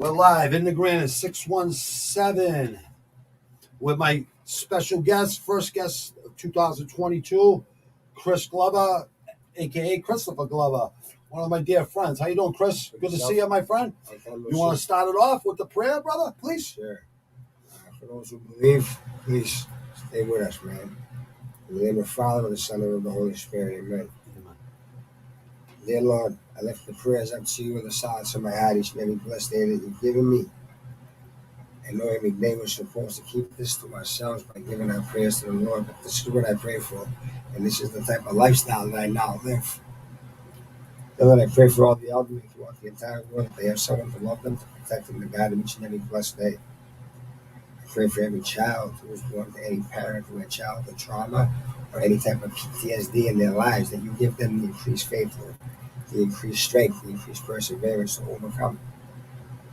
We're live in the Grand 617 with my special guest, first guest of 2022, Chris Glover, aka Christopher Glover, one of my dear friends. How you doing, Chris? Good to see you, my friend. You want to start it off with the prayer, brother, please? Sure. For those who believe, please stay with us, man. In the name of the Father, the Son, and of the Holy Spirit, amen. Dear Lord, I lift the prayers up to you in the silence of my heart each and every blessed day that you've given me. I know every day we're supposed to keep this to ourselves by giving our prayers to the Lord, but this is what I pray for, and this is the type of lifestyle that I now live. Lord, I pray for all the elderly throughout the entire world, that they have someone to love them, to protect them, to guide them each and every blessed day. I pray for every child who is born to any parent who had childhood trauma or any type of PTSD in their lives, that you give them the increased faith, Lord, the increased strength, the increased perseverance to overcome,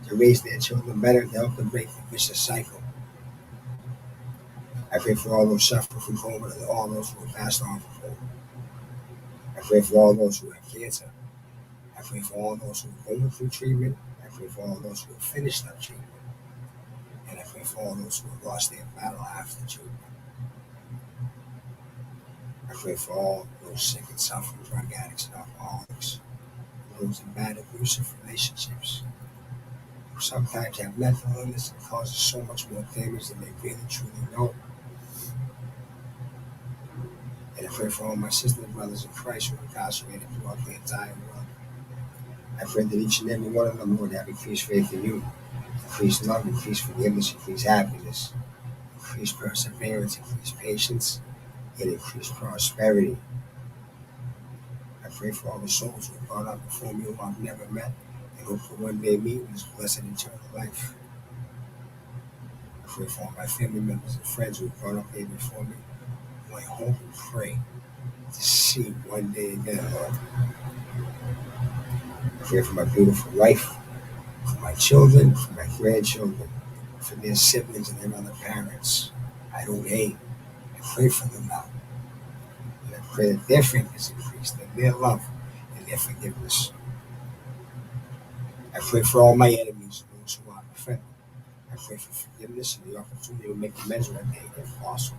to raise their children better, to help them break the vicious cycle. I pray for all those suffering from COVID and all those who have passed on from COVID. I pray for all those who have cancer. I pray for all those who are going through treatment. I pray for all those who have finished up treatment. And I pray for all those who have lost their battle after treatment. I pray for all those sick and suffering drug addicts and alcoholics, those in bad abusive relationships, who sometimes have mental illness that causes so much more damage than they really truly know. And I pray for all my sisters and brothers in Christ who are incarcerated throughout the entire world. I pray that each and every one of them, Lord, have increased faith in you, increased love, increased forgiveness, increased happiness, increased perseverance, increased patience, and increased prosperity. I pray for all the souls who are brought up before me who I've never met and hope to one day meet in this blessed eternal life. I pray for all my family members and friends who have grown up here before me, who I hope and pray to see one day again, Lord. I pray for my beautiful wife, for my children, for my grandchildren, for their siblings and their other parents. I don't hate. I pray for them now. And I pray that their faith is increased, that their love and their forgiveness. I pray for all my enemies and those who are offended. I pray for forgiveness and the opportunity to make amends one day, if possible.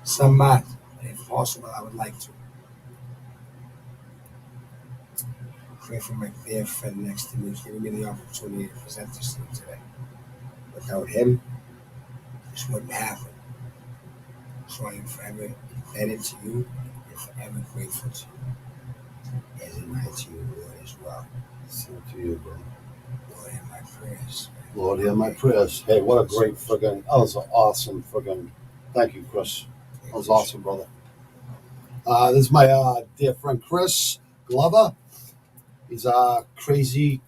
Some might, but if possible, I would like to. I pray for my dear friend next to me who's giving me the opportunity to present this to him today. Without him, this wouldn't happen. So I am forever indebted to you and forever grateful to you. As am I to you, Lord, as well. Same to you, bro. Lord, hear my prayers. Lord, hear my prayers. Hey, what a great friggin', that was an awesome friggin', thank you, Chris. That was awesome, brother. This is my dear friend, Chris Glover. He's a crazy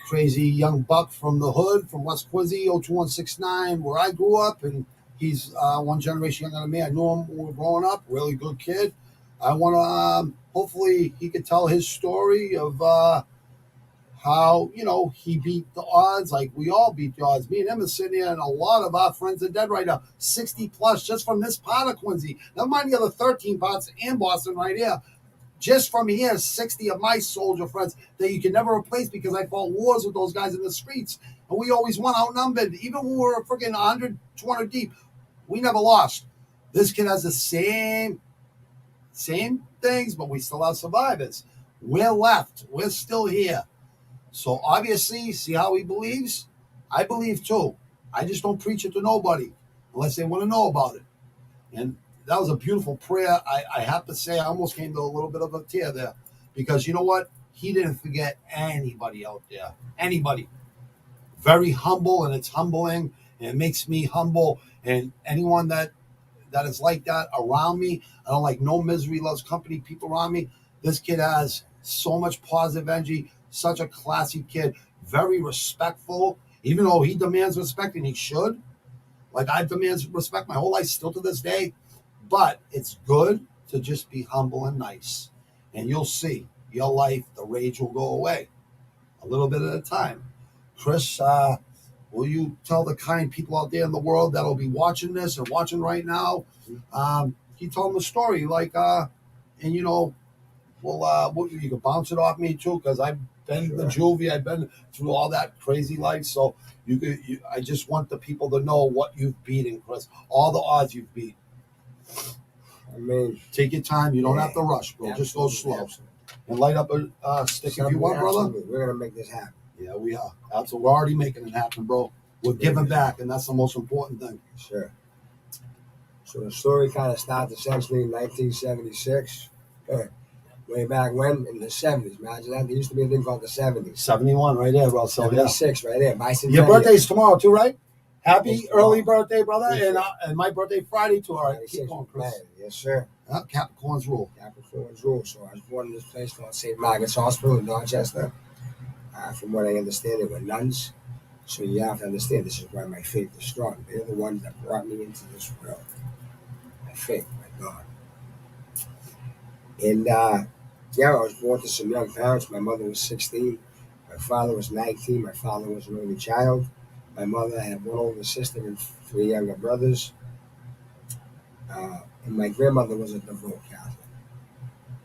young buck from the hood, from West Quincy, 02169, where I grew up, and he's one generation younger than me. I knew him when we were growing up, really good kid. I want to, hopefully he could tell his story of how, he beat the odds, like we all beat the odds. Me and him are sitting here, and a lot of our friends are dead right now, 60 plus just from this part of Quincy. Never mind the other 13 parts in Boston right here. Just from here, 60 of my soldier friends that you can never replace, because I fought wars with those guys in the streets. And we always won outnumbered. Even when we were freaking 100, 200 deep, we never lost. This kid has the same things, but we still have survivors. We're left. We're still here. So obviously, see how he believes? I believe too. I just don't preach it to nobody unless they want to know about it. And that was a beautiful prayer. I have to say, I almost came to a little bit of a tear there, because you know what? He didn't forget anybody out there. Anybody. Very humble, and it's humbling, and it makes me humble. And anyone that is like that around me, I don't like no misery loves company people around me. This kid has so much positive energy, such a classy kid, very respectful, even though he demands respect, and he should. Like I demand respect my whole life, still to this day. But it's good to just be humble and nice. And you'll see your life, the rage will go away a little bit at a time. Chris, will you tell the kind people out there in the world that'll be watching this and watching right now? He told them a story, like, and well, you can bounce it off me too, because been the juvie. I've been through all that crazy life. So I just want the people to know what you've beaten, Chris. All the odds you've beat. I mean, take your time. You don't have to rush, bro. Just go slow. And light up a stick if you want, brother. We're gonna make this happen. Yeah, we are. Absolutely. We're already making it happen, bro. We're giving back, and that's the most important thing. Sure. So the story kind of starts essentially in 1976. Way back when, in the 70s. Imagine that. There used to be a thing called the 70s. 71 right there, bro. So, 76 right there. Your birthday's tomorrow, too, right? Happy early birthday, brother. And my birthday Friday, too. All right, keep going, Chris. Yes, sir. Capricorn's rule. Capricorn's rule. So I was born in this place called St. Margaret's Hospital in Dorchester. From what I understand, they were nuns. So you have to understand, this is why my faith is strong. They're the ones that brought me into this world. My faith, my God. And, I was born to some young parents. My mother was 16. My father was 19. My father was an only child. My mother had one older sister and 3 younger brothers. And my grandmother was a devout Catholic.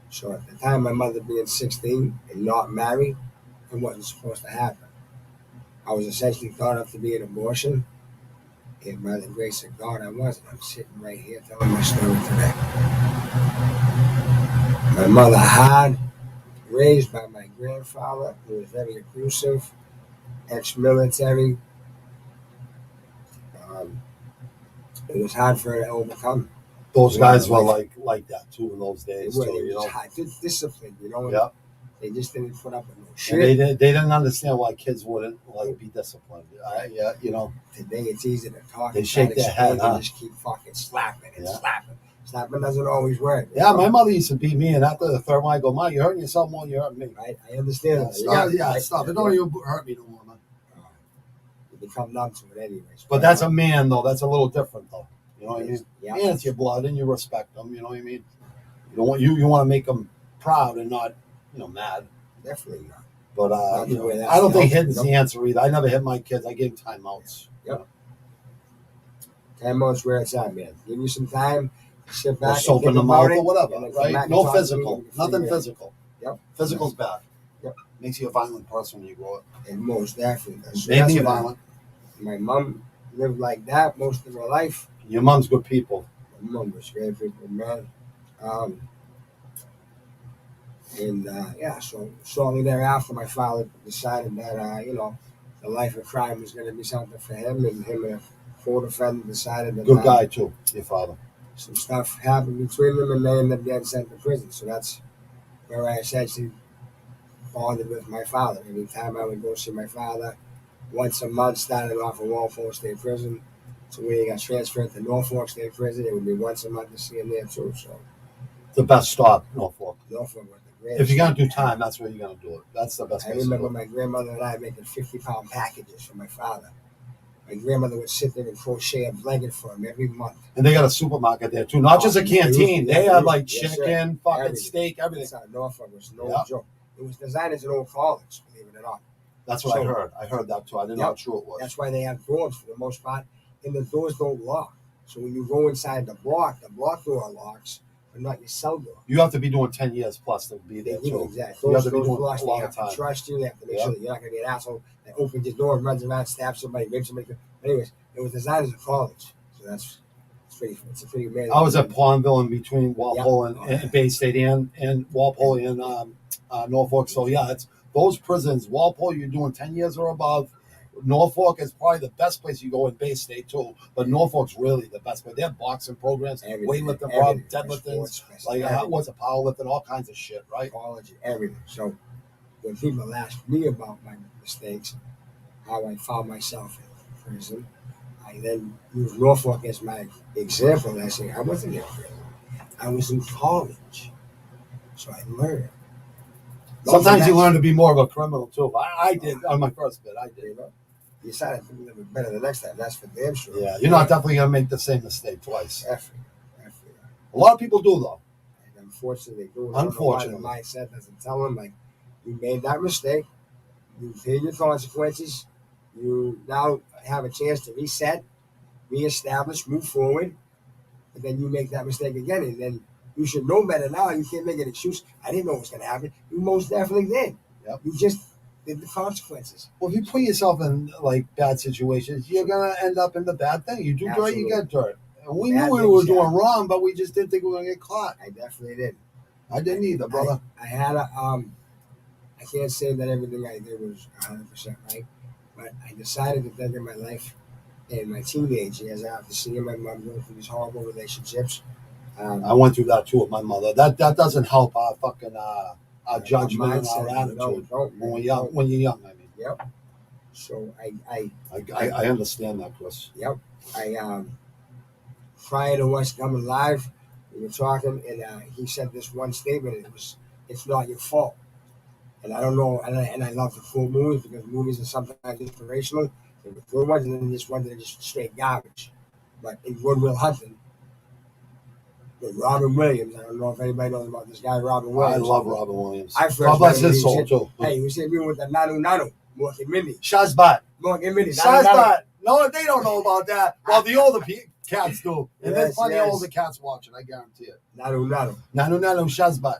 So at the time, my mother being 16 and not married, it wasn't supposed to happen. I was essentially thought up to be an abortion. And by the grace of God, I wasn't. I'm sitting right here telling my story today. My mother had, raised by my grandfather, who was very abusive, ex-military. It was hard for her to overcome. Those guys were like that too in those days. It was hard. Discipline, Yeah. They just didn't put up with no shit. They didn't understand why kids wouldn't be disciplined. Today it's easy to talk. They shake their head. They just keep fucking slapping and slapping. Slapping doesn't always work. Yeah, my mother used to beat me, and after the third one, I go, "Ma, you're hurting yourself more than you're hurting me." Right? I understand. Stop. It don't even hurt me no more, man. You become numb to it anyways. But that's a man, though. That's a little different, though. You know what I mean? Yeah. And it's your blood, and you respect them. You know what I mean? You don't want you want to make them proud and not mad. Definitely not. But I don't think hitting's the answer either. I never hit my kids. I gave them timeouts. Yep. Timeouts where it's at, man. Give you some time. Sit back, soap in the mouth or whatever, right? No physical, nothing physical. Yep. Physical's bad. Yep. Makes you a violent person when you grow up. And most definitely. Made me violent. My mom lived like that most of her life. Your mom's good people. My mom was great people, man. So shortly thereafter, my father decided that, the life of crime was going to be something for him, and him and a co-defendant decided that. Good guy, too, your father. Some stuff happened between them, and they ended up getting sent to prison. So that's where I essentially bonded with my father. Every time I would go see my father, once a month, started off in Walpole State Prison. So when he got transferred to Norfolk State Prison, it would be once a month to see him there too. So the best stop, Norfolk. Norfolk was the greatest. If you're gonna do time, that's where you're gonna do it. That's the best. I remember my grandmother and I making 50-pound packages for my father. My grandmother would sit there and crochet a blanket for him every month. And they got a supermarket there too, not just a canteen. They had chicken, fucking steak, everything. Norfolk was no joke. It was designed as an old college, believe it or not. That's what I heard. I heard that too. I didn't know how true it was. That's why they have doors for the most part, and the doors don't lock. So when you go inside the block door locks, but not your cell door. You have to be doing 10 years plus to be there too. Exactly. You have to be doing a lot of time. Trust you. They have to make sure that you're not going to be an asshole that opens your door and runs around, stabs somebody, rapes somebody. Anyways, it was designed as a college, so it's a pretty amazing. I was at Pawnville in between Walpole and Bay State and Walpole and Norfolk. So it's those prisons. Walpole, you're doing 10 years or above. Norfolk is probably the best place you go in Bay State too, but Norfolk's really the best place. They have boxing programs, weightlifting, deadlifting, what's a powerlifting, all kinds of shit, right? College, everything. So when people ask me about my mistakes, how I found myself in prison, I then use Norfolk as my example. And I say I wasn't in prison; I was in college, so I learned. Sometimes you learn to be more of a criminal too. I did on my first bit. I did. You decided to live better the next time. That's for damn sure. Yeah, you're not definitely gonna make the same mistake twice. Definitely. A lot of people do though. And unfortunately, they do. Unfortunately, the mindset doesn't tell them you made that mistake. You paid your consequences. You now have a chance to reset, reestablish, move forward. But then you make that mistake again, and then you should know better now. You can't make an excuse. I didn't know what was going to happen. You most definitely did. Yep. You just the consequences. Well, if you put yourself in like bad situations, you're gonna end up in the bad thing. You do dirt, you get dirt. And we Bad knew we things were doing happen. wrong, but we just didn't think we were gonna get caught. I definitely did. I didn't either, brother. I had a I can't say that everything I did was 100% right, but I decided to end my life in my teenage years after seeing my mom go through these horrible relationships. I went through that too with my mother. That doesn't help our fucking our judgment and our mindset, attitude don't, when we're young. When you're young, I mean. Yep. So I understand that, Chris. Yep. I prior to us coming live, we were talking, and he said this one statement. It's not your fault. And I don't know, and I love to quote movies because movies are sometimes inspirational. There were good ones, and then this one that are just straight garbage. But in Good Will Hunting, with Robin Williams, I don't know if anybody knows about this guy, Robin Williams. I love Robin Williams. I first God bless met him his soul too. Hey, he was hitting me with the Nanu Nanu, Morgan Mindy. Shazbat. Morgan Mindy. Shazbat. No, they don't know about that. Well, the older cats do. And there's Yes, plenty of yes. older cats watching, I guarantee it. Nanu Nanu. Nanu Shazbat.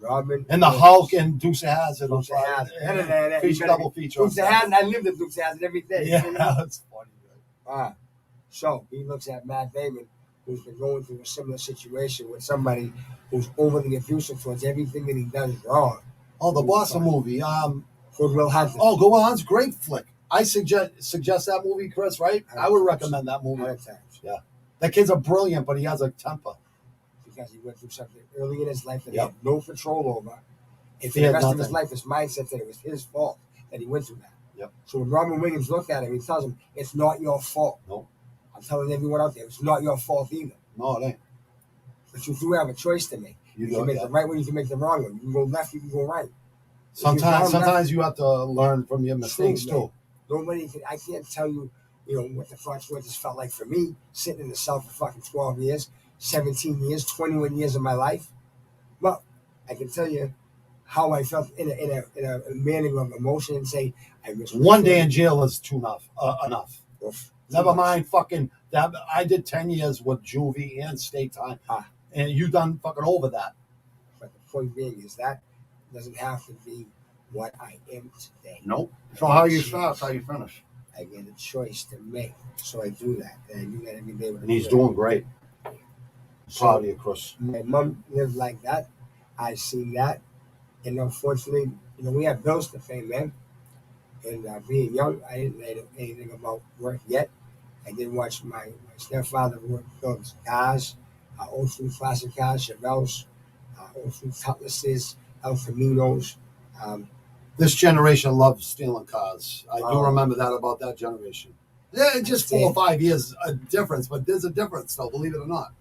Robin. And the Hulk and Dukes of Hazzard. Dukes of Hazzard. Feature double feature. Dukes of Hazzard. I lived in Dukes of Hazzard every day. Yeah, that's funny. Right? So he looks at Matt Damon, who's been going through a similar situation with somebody who's overly abusive towards everything that he does wrong. Oh, the Boston movie. Good Will Hunting. Oh, Good Will Hunting's great flick. I suggest that movie, Chris, right? I would recommend that movie. 100 times. Yeah. That kid's a brilliant, but he has a temper. Because he went through something early in his life that he Yep. had no control over. And for He the had rest of his nothing. life, his mindset that it was his fault that he went through that. Yep. So when Robin Williams looked at him, he tells him, it's not your fault. Nope. I'm telling everyone out there, it's not your fault either. No, it ain't. But you do have a choice to make. You can make the right one, you can make the wrong one. You can go left, you can go right. Sometimes you have to learn from your mistakes too. I can't tell you, what the consequences felt like for me, sitting in the cell for fucking 12 years, 17 years, 21 years of my life. Well, I can tell you how I felt in a manner of emotion and say, I wish One day in jail is enough. Oof. Never mind fucking that. I did 10 years with juvie and state time. And you done fucking over that. But the point being is that doesn't have to be what I am today. Nope. So how you start, how you finish. I get a choice to make. So I do that. And I do that every day. And he's doing great. Proud of you, Chris. My mom lived like that. I seen that. And unfortunately, we have bills to pay, man. And being young, I didn't know anything about work yet. I did watch my stepfather work, build cars, old school classic cars, Chevelles, old school Cutlasses, El Caminos. This generation loves stealing cars. I do remember that about that generation. Yeah, just 4 or 5 years a difference, but there's a difference, though, believe it or not.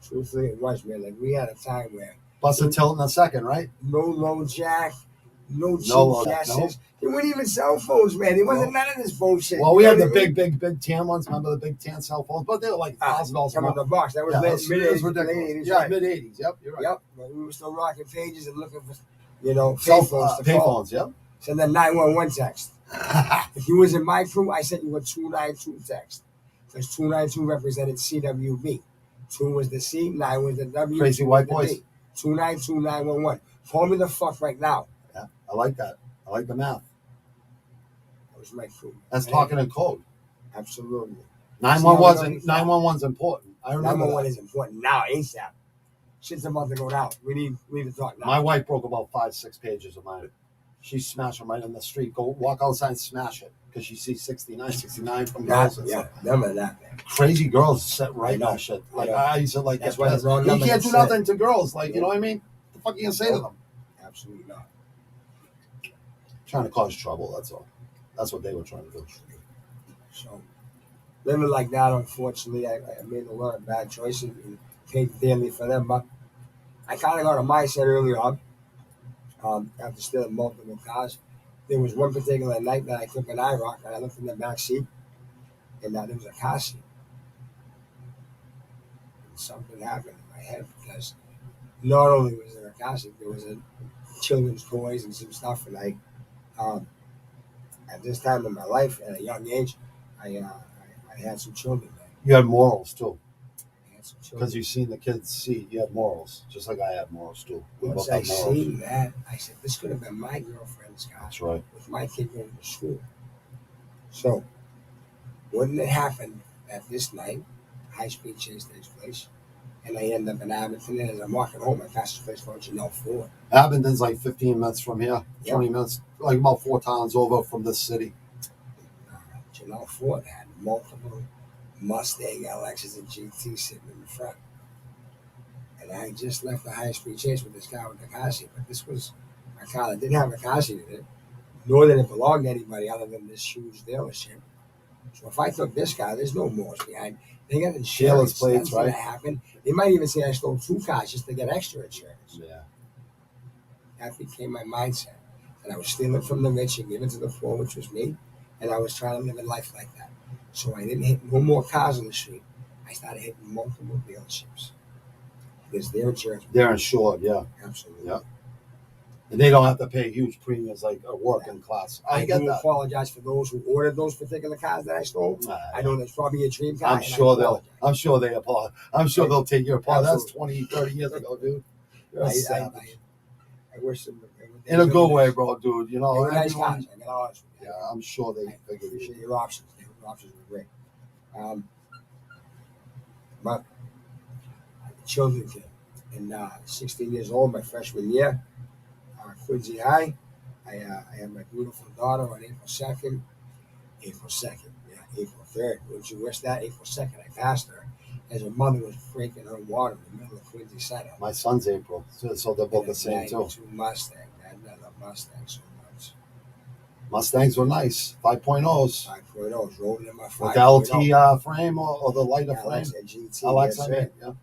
Truthfully, it was, man. Like, we had a time where Bust a tilt in a second, right? no low jack, no cheap No, chassis. no. There weren't even cell phones, man. There wasn't none of this bullshit. Well, we had the what I mean? big tan ones. Remember the big tan cell phones? But they were like $1,000 a Come on month. the box. That was Yeah, mid-80s, ridiculous. late 80s, Yeah, right. mid-80s. Yep, you're right. Yep. But we were still rocking pages and looking for, Cell payphones to pay call. phones, yep. Send that 911 text. If you was in my crew, I sent you a 292 text. Because 292 represented CWB. 2 was the C, 9 was the W. Crazy 2 white was boys. the B. 292 911. Call me the fuck right now. Yeah, I like that. I like the math. That was my crew. That's Man. talking in code. Absolutely. 911's important. I remember 911 that. is important now, ASAP. Shit's about to go down. We need to talk now. My wife broke about 5-6 pages of mine. She smashed them right in the street. Go walk outside and smash it because she sees 69 from girls. And Yeah, stuff. remember that, man. Crazy girls set right I know. that shit. Like I know. I used to like That's get why the pissed. wrong You number can't gets do nothing to girls. Like, you know what I mean? What the fuck are you gonna say to them? Absolutely not. Trying to cause trouble, that's all. That's what they were trying to do. So, living like that, unfortunately, I made a lot of bad choices and paid dearly for them. But I kind of got a mindset early on, after stealing multiple cars. There was one particular night that I took an IROC and I looked in the back seat and there was a car seat. And something happened in my head because not only was there a car seat, there was a children's toys and some stuff. And I, at this time in my life, at a young age, I had some children there. You had morals too. I some children. Because you've seen the kids see you have morals, just like I have morals too. We Once both I have morals. seen that, I said, this could have been my girlfriend's car That's right. with my kid going to school. So, wouldn't it happen that this night, high-speed chase takes place, and I end up in Abington, and as I'm walking home, I pass the place called Janelle Ford. Abington's like 15 minutes from here, Yep. 20 minutes, like about 4 towns over from this city. Janelle Ford had multiple Mustang LXs and GT sitting in the front. And I just left the high-speed chase with this guy with the car seat, but this was a car that didn't have a car seat in it, nor did it belong to anybody other than this huge dealership. So if I took this car, there's no morals behind. They got insurance. Dealer's plates, That's gonna right? happen. They might even say I stole 2 cars just to get extra insurance. Yeah. That became my mindset. And I was stealing from the rich and giving to the poor, which was me. And I was trying to live a life like that. So I didn't hit no more cars on the street. I started hitting multiple dealerships. Because their insurance. They're insured, yeah. Absolutely. Yeah. And they don't have to pay huge premiums like a working class. I get do that. apologize for those who ordered those particular cars that I stole. I know that's probably a dream car. I'm sure they apologize. I'm sure they'll take your apology. That's 20, 30 years ago, dude. You're a savage. I wish them in a good way, bro, dude. You know, nice cars. I got honest with you. Yeah, I'm sure they appreciate your options. Your options were great. But the children came. And 16 years old, my freshman year, Quincy High. I had my beautiful daughter on April 2nd. April 2nd, yeah, April 3rd. Would you wish that? April 2nd, I passed her as her mother was breaking her water in the middle of Quincy Center. My son's April, so they're both the same too. Mustang. I love Mustangs so much. Mustangs were nice. 5.0s. 5.0s rolling in my 5.0. With the LT frame or the lighter frame? GT. LXA, yeah.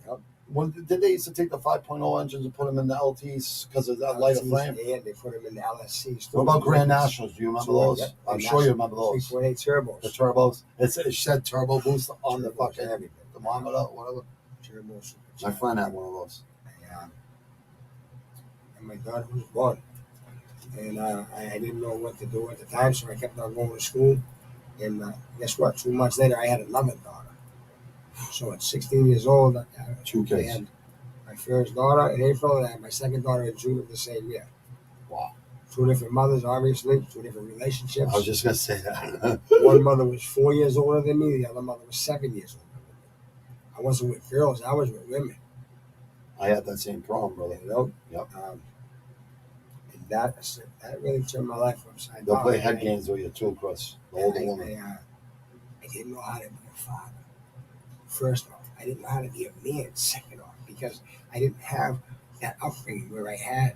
Yep. When did they used to take the 5.0 engines and put them in the LTs because of that lighter frame? Yeah, they put them in the LSCs. What about Grand Nationals? Do you remember those? Yep. I'm sure you remember those. 3.8 turbos. The turbos. It said turbo boost on the fucking thermometer, whatever. Turbos. My friend had one of those. And my daughter was born. And I didn't know what to do at the time, so I kept on going to school. And guess what? 2 months later, I had another daughter. So at 16 years old, 2 kids. I had my first daughter in April, and I had my second daughter in June of the same year. Wow. 2 different mothers, obviously, 2 different relationships. I was just going to say that. One mother was 4 years older than me, the other mother was 7 years older than me. I wasn't with girls, I was with women. I had that same problem, brother. You know? Yep. And that really turned my life upside down. They'll play head games with you too, Chris. The older woman. I didn't know how to be a father. First off, I didn't know how to be a man. Second off, because I didn't have that upbringing where I had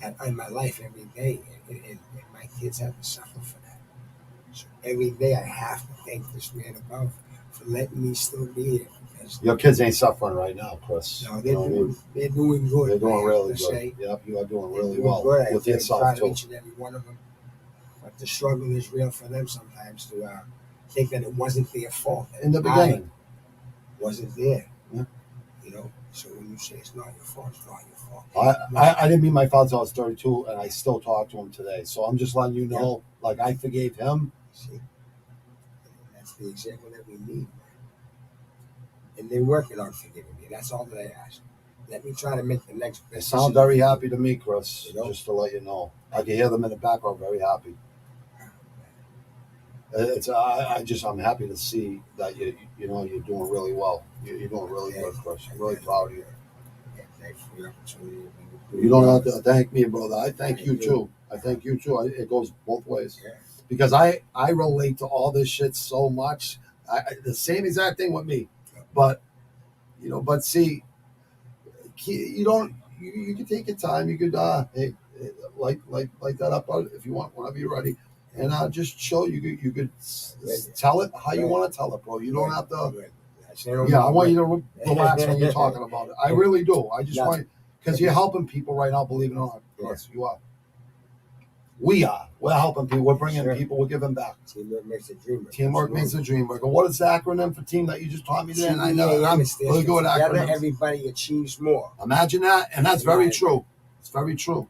that in my life every day, and my kids have to suffer for that. So every day I have to thank this man above for letting me still be here. Your kids ain't suffering right now, Chris. No, they're doing good. They're doing really good. Yep, you are doing really well with yourself too. Each and every one of them. But the struggle is real for them sometimes to think that it wasn't their fault. In the beginning. Wasn't there. Yeah. You know, so when you say it's not your fault, it's not your fault. I didn't meet my father until I was 32, and I still talk to him today. So I'm just letting you know, like, I forgave him. See? And that's the example that we need, man. And they're working on forgiving me. That's all that I ask. Let me try to make the next best. They sound very happy to me, Chris, just to let you know. I can hear them in the background very happy. I'm happy to see that you're doing really well. You're doing really good, Chris. I'm really proud of you. Thanks for the opportunity. You don't have to thank me, brother. I thank you too. It goes both ways. Because I relate to all this shit so much. The same exact thing with me. But see, you can take your time. You could light that up if you want, whenever you're ready. And just show you could tell it how you want to tell it, bro. You don't have to. Yeah, I want you to relax when you're talking about it. I really do. I just want, because you're helping people right now, believe it or not. Yes, you are. We are. We're helping people. We're bringing people. We're giving back. Teamwork makes the dream work. Teamwork makes the dream work. And what is the acronym for team that you just taught me today? And I know I'm really good at acronyms. Everybody achieves more. Imagine that, and that's very true. It's very true.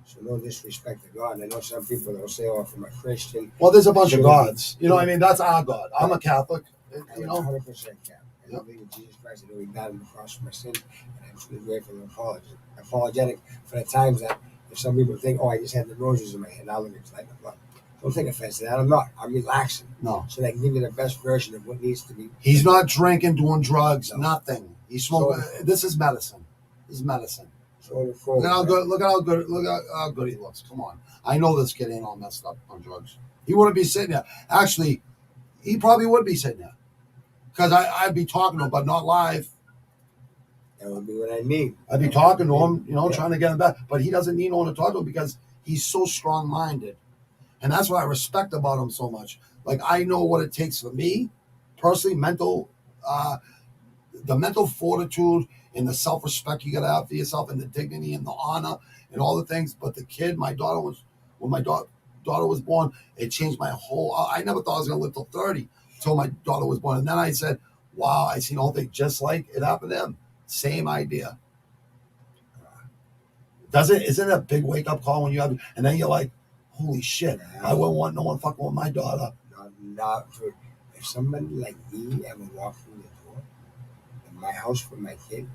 So no disrespect to God. I know some people that will say, "Oh, I'm a Christian." Well, there's a bunch of gods. You know what I mean? That's our God. I'm a Catholic. I'm 100% Catholic. I believe in Jesus Christ. I know He died on the cross for my sin, and I'm truly grateful and apologetic for the times that if some people think, oh, I just had the roses in my hand, now look, it's like I'm not. Don't take offense to that. I'm not. I'm relaxing. No. So they can give you the best version of what needs to be. He's not drinking, doing drugs, No. nothing. He's smoking. This is medicine. This is medicine. So Look at how good. Look how good he looks. Come on. I know this kid ain't all messed up on drugs. He wouldn't be sitting there. Actually, he probably would be sitting there because I'd be talking to him, but not live. That would be what I need. I'd be talking to him, trying to get him back. But he doesn't need no one to talk to him because he's so strong-minded. And that's what I respect about him so much. Like, I know what it takes for me, personally, the mental fortitude and the self-respect you got to have for yourself and the dignity and the honor and all the things. But the kid, when my daughter was born, it changed my whole, I never thought I was going to live till 30 until my daughter was born. And then I said, wow, I seen all things just like it happened to him. Same idea. Isn't it a big wake-up call when you have, and then you're like, holy shit, I wouldn't want no one fucking with my daughter. If somebody like me ever walked through the door in my house with my kid,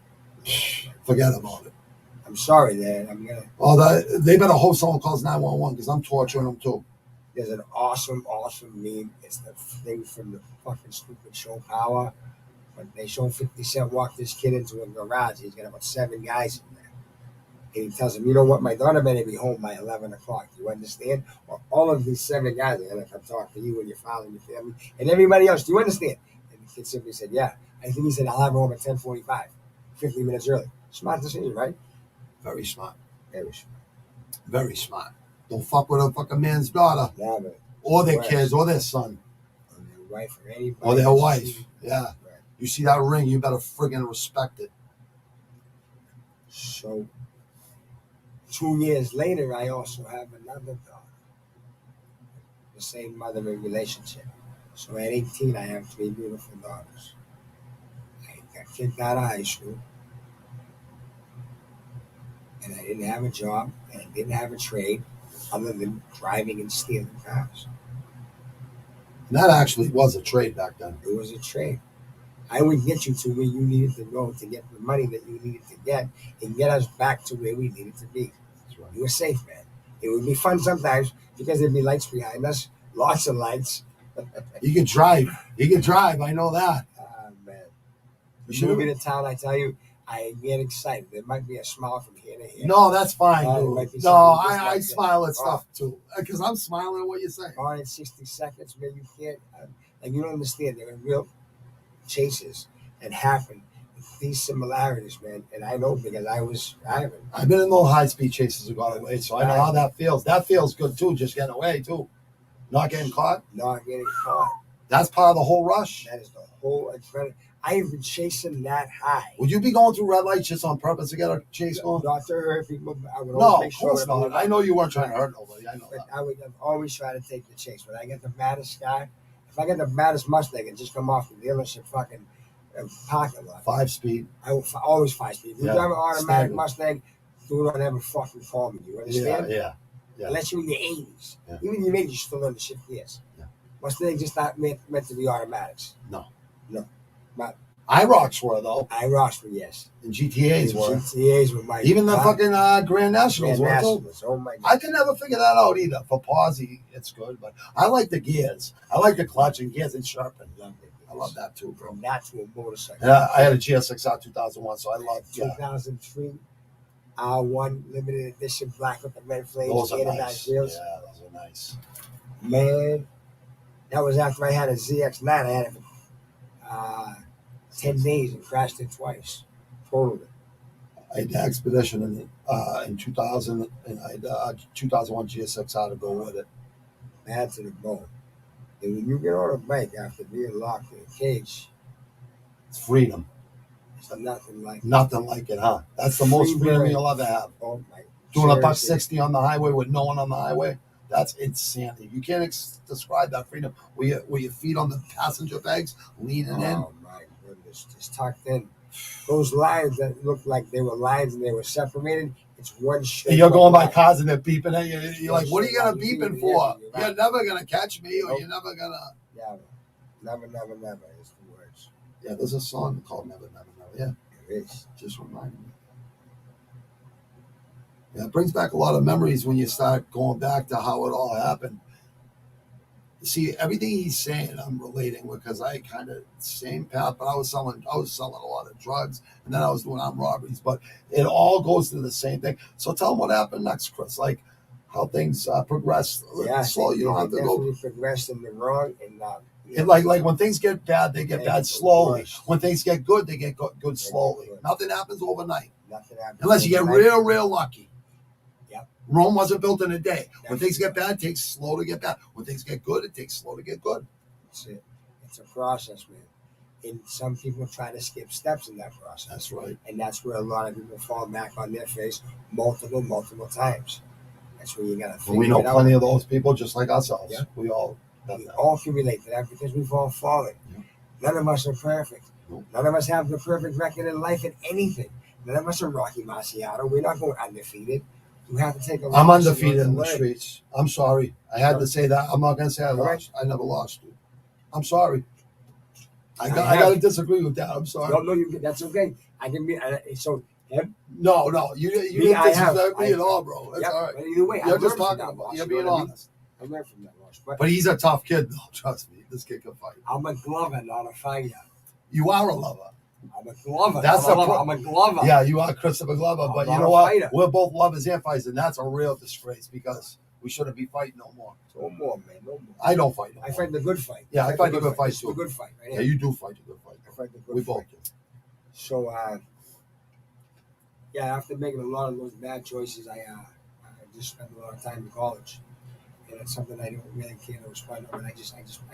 forget about it. I'm sorry, Dad. I'm gonna. Oh, they better hope someone calls 911 because I'm torturing them too. There's an awesome meme. It's the thing from the fucking stupid show Power. When they show 50 Cent walk this kid into a garage, he's got about 7 guys in there. And he tells him, you know what, my daughter better be home by 11 o'clock. You understand? Well, all of these 7 guys are going to come talk to you and your father and your family and everybody else. Do you understand? And the kid simply said, yeah. I think he said, I'll have her home at 10:45, 15 minutes early. Smart decision, right? Very smart. Very smart. Very smart. Don't fuck with a fucking man's daughter. Yeah, man. Or their kids, or their son. Or their wife, or anybody. Or their wife. Yeah. Right. You see that ring, you better friggin' respect it. So, 2 years later, I also have another daughter. The same mother in relationship. So at 18, I have 3 beautiful daughters. I got kicked out of high school. And I didn't have a job, and I didn't have a trade other than driving and stealing cars. And that actually was a trade back then. It was a trade. I would get you to where you needed to go to get the money that you needed to get and get us back to where we needed to be. That's right. You were safe, man. It would be fun sometimes because there'd be lights behind us, lots of lights. You could drive. I know that. Man. You move into town, I tell you, I get excited. There might be a smile from here to here. No, that's fine, dude. No, I like smile at stuff too. Because I'm smiling at what you're saying. Gone in 60 seconds, man, you can't. Like, you don't understand. There are real chases that happen with these similarities, man. And I know because I was driving. I've been in those high-speed chases that got away, so I know how that feels. That feels good, too, just getting away, too. Not getting caught. Not getting caught. That's part of the whole rush. That is the whole adrenaline. I have been chasing that high. Would you be going through red lights just on purpose to get a chase going? Not to hurt people. I would No, make of course not. I know you weren't trying to hurt nobody. I know but that. I would always try to take the chase. When I get the baddest guy, if I get the baddest Mustang and just come off the dealership fucking parking lot. 5-speed. I will always 5-speed. If you drive an automatic standard. Mustang, do not ever fucking call me. You understand? Yeah. Unless you're in your 80s. Yeah. Even in your 80s, you still learn to shift gears. Yeah. Mustang just not meant to be automatics. No. But IROCs were, though. IROCs were, yes. And GTAs were. GTAs were my... Even the fucking Grand Nationals were, too. Oh, my God. I can never figure that out either. For Posy, it's good, but I like the gears. I like the clutch and gears and sharpen. I love that, too, bro. From that to a motorcycle. Yeah, I had a GSXR 2001, so I love 2003 R1 limited edition black with the red flames. Those are nice. Wheels. Yeah, those are nice. Man, that was after I had a ZX9. I had it for 10 days and crashed it twice. Totaled it. I had the Expedition in 2000, and I had 2001 GSXR to go with it. Bad to the bone. And when you get on a bike after being locked in a cage, It's freedom. it's nothing like Nothing like it, huh? That's the most freedom Free you'll ever have. Oh my! Doing a seriously. $160 on the highway with no one on the highway, that's insanity. You can't describe that freedom. With your feet on the passenger bags, leaning in. Oh my goodness, just tucked in. Those lines that looked like they were lines and they were separated. It's one straight. And you're going by line. cars and they're beeping at you. You're like, what are you gonna beeping for? You're You're right. never gonna catch me, or Nope. you're never gonna. Never is the words. Yeah, there's a song called Never, Never, Never. Yeah, There is. just reminded me. Yeah, it brings back a lot of memories when you start going back to how it all happened. See, everything he's saying, I'm relating with because I kind of same path, but I was selling a lot of drugs, and then I was doing armed robberies. But it all goes to the same thing. So tell them what happened next, Chris. Like how things progressed. Yeah, Slow. You don't have to go. definitely progressed in the wrong, and Like when things get bad, they get bad slowly. Worse. When things get good, they get good slowly. Good. Nothing happens overnight. Nothing happens Unless you get overnight. real lucky. Yep. Rome wasn't built in a day. When That's things get bad, it takes slow to get bad. When things get good, it takes slow to get good. That's it. It's a process, man. And some people try to skip steps in that process. That's right. And that's where a lot of people fall back on their face multiple times. That's where you gotta figure We know it out. plenty of those people just like ourselves. Yeah. We all can relate to that because we've all fallen. Yeah. None of us are perfect. Nope. None of us have the perfect record in life in anything. None of us are Rocky Marciano. We're not going undefeated. You have to take a loss. I'm undefeated in the learn. streets. I'm sorry. I had to say that. I'm not going to say I lost. I never lost, dude. I'm sorry. I got to disagree with that. I'm sorry. No, that's okay. I can be so. Him? No, you didn't disrespect me at all, bro. That's all right. But either way, you're just talking about. You're being honest. I learned from that loss, but he's a tough kid, though. Trust me, this kid can fight. I'm a glover, not a fighter. You are a lover. I'm a glover. That's I'm a glover. Yeah, you are Christopher Glover, but you know what? Fighter. We're both lovers and fighters, and that's a real disgrace because we shouldn't be fighting no more. No more, man. No more. I don't fight. No I fight the good fight. Yeah, I fight the good fight too. The good fight, right? Yeah, you do fight the good fight. I fight the good we fight. Both do. So, yeah, after making a lot of those bad choices, I just spent a lot of time in college, and it's something I don't really care to respond to. But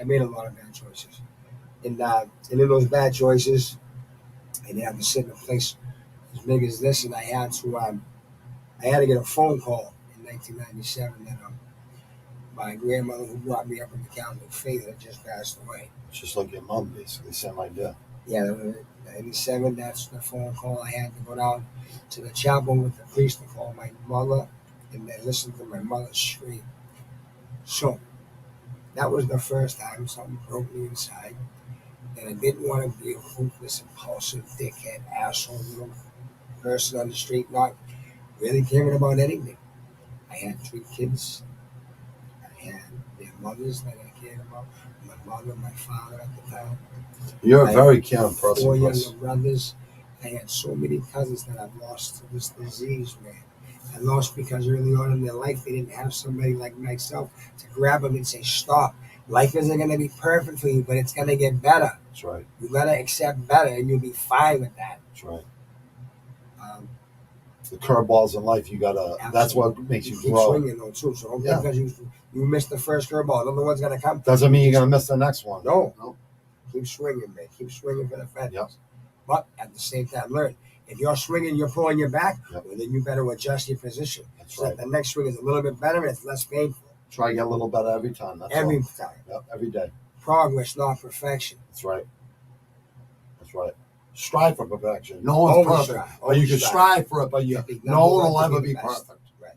I made a lot of bad choices, and in those bad choices, I didn't have to sit in a place as big as this, and I had to get a phone call in 1997 that my grandmother who brought me up in the Catholic faith had just passed away. Just like your mom, basically, same idea. Yeah, 97, that's the phone call. I had to go down to the chapel with the priest to call my mother and then listen to my mother scream. So, that was the first time something broke me inside. And I didn't want to be a hopeless, impulsive, dickhead, asshole, little person on the street, not really caring about anything. I had 3 kids. I had their mothers that I cared about. My mother, my father at the time. You're a very caring person. 4 younger brothers. I had so many cousins that I've lost to this disease, man. I lost because early on in their life, they didn't have somebody like myself to grab them and say, stop. Life isn't going to be perfect for you, but it's going to get better. That's right. You got to accept better, and you'll be fine with that. That's right. The curveballs in life, you got to, that's what makes you grow. Keep swinging, though, too. So because you missed the first curveball, another one's going to come. Doesn't mean you're going to miss the next one. No. Keep swinging, man. Keep swinging for the fences. Yep. But at the same time, learn. If you're swinging, you're pulling your back, yep. Well, then you better adjust your position. That's so right. That the next swing is a little bit better and it's less painful. Try to get a little better every time. That's every all. time. Yep, every day. Progress, not perfection. That's right. That's right. Strive for perfection. No one's perfect. But you can strive for it, but no one will ever be perfect. Right.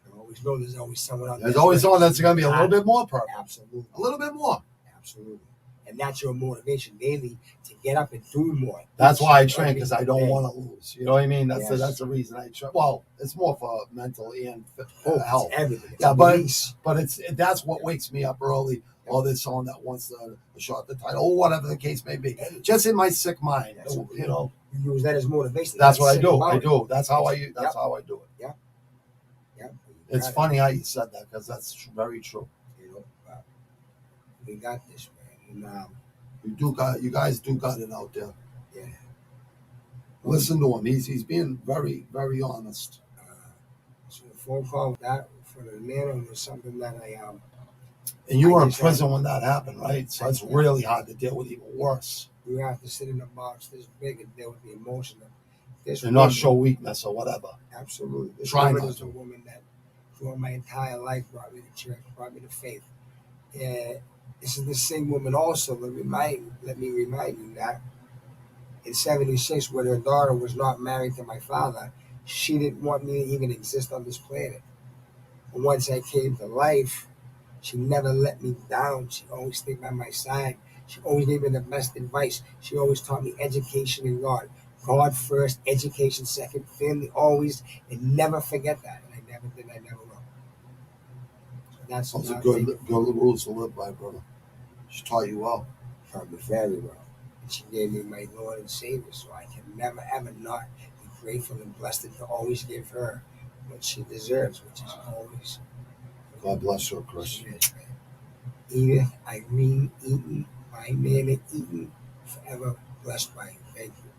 You always know there's always someone out there. There's always someone that's going to be a little bit more perfect. Absolutely. A little bit more. Absolutely. And that's your motivation daily to get up and do more. That's why I train, because I don't want to lose. You know what I mean? That's Yes. the reason I train. Well, it's more for mental and health. It's everything. It's Yeah, but that's what wakes me up early. Oh, there's someone that wants a shot at the title, or whatever the case may be. Just in my sick mind, you know. You use that as motivation. That's what I do. I do. That's how I do it. Yeah. Yeah. It's funny how you said that, because that's very true. You know, we got this, man. And, you guys do got it out there. Yeah. Listen to him. He's being very, very honest. So the phone call with that for the man was something that and you were in prison when that happened, right? So it's really hard to deal with, even worse. You have to sit in a box this big and deal with the emotion of this. And not show weakness or whatever. Absolutely. This Try woman not is to. a woman that throughout my entire life brought me to church, brought me to faith. This is the same woman also. Let me remind you that in 76, when her daughter was not married to my father, she didn't want me to even exist on this planet. But once I came to life, she never let me down. She always stayed by my side. She always gave me the best advice. She always taught me education and God. God first, education second, family always, and never forget that. And I never did, I never will. So that's Those are another thing. good rules to live by, brother. She taught you well. Taught me very well. And she gave me my Lord and Savior, so I can never ever not be grateful and blessed and to always give her what she deserves, which is always. God bless her, Chris. Yes, man. Edith, Irene, Eaton, my man at Eaton, forever blessed by you. Thank you.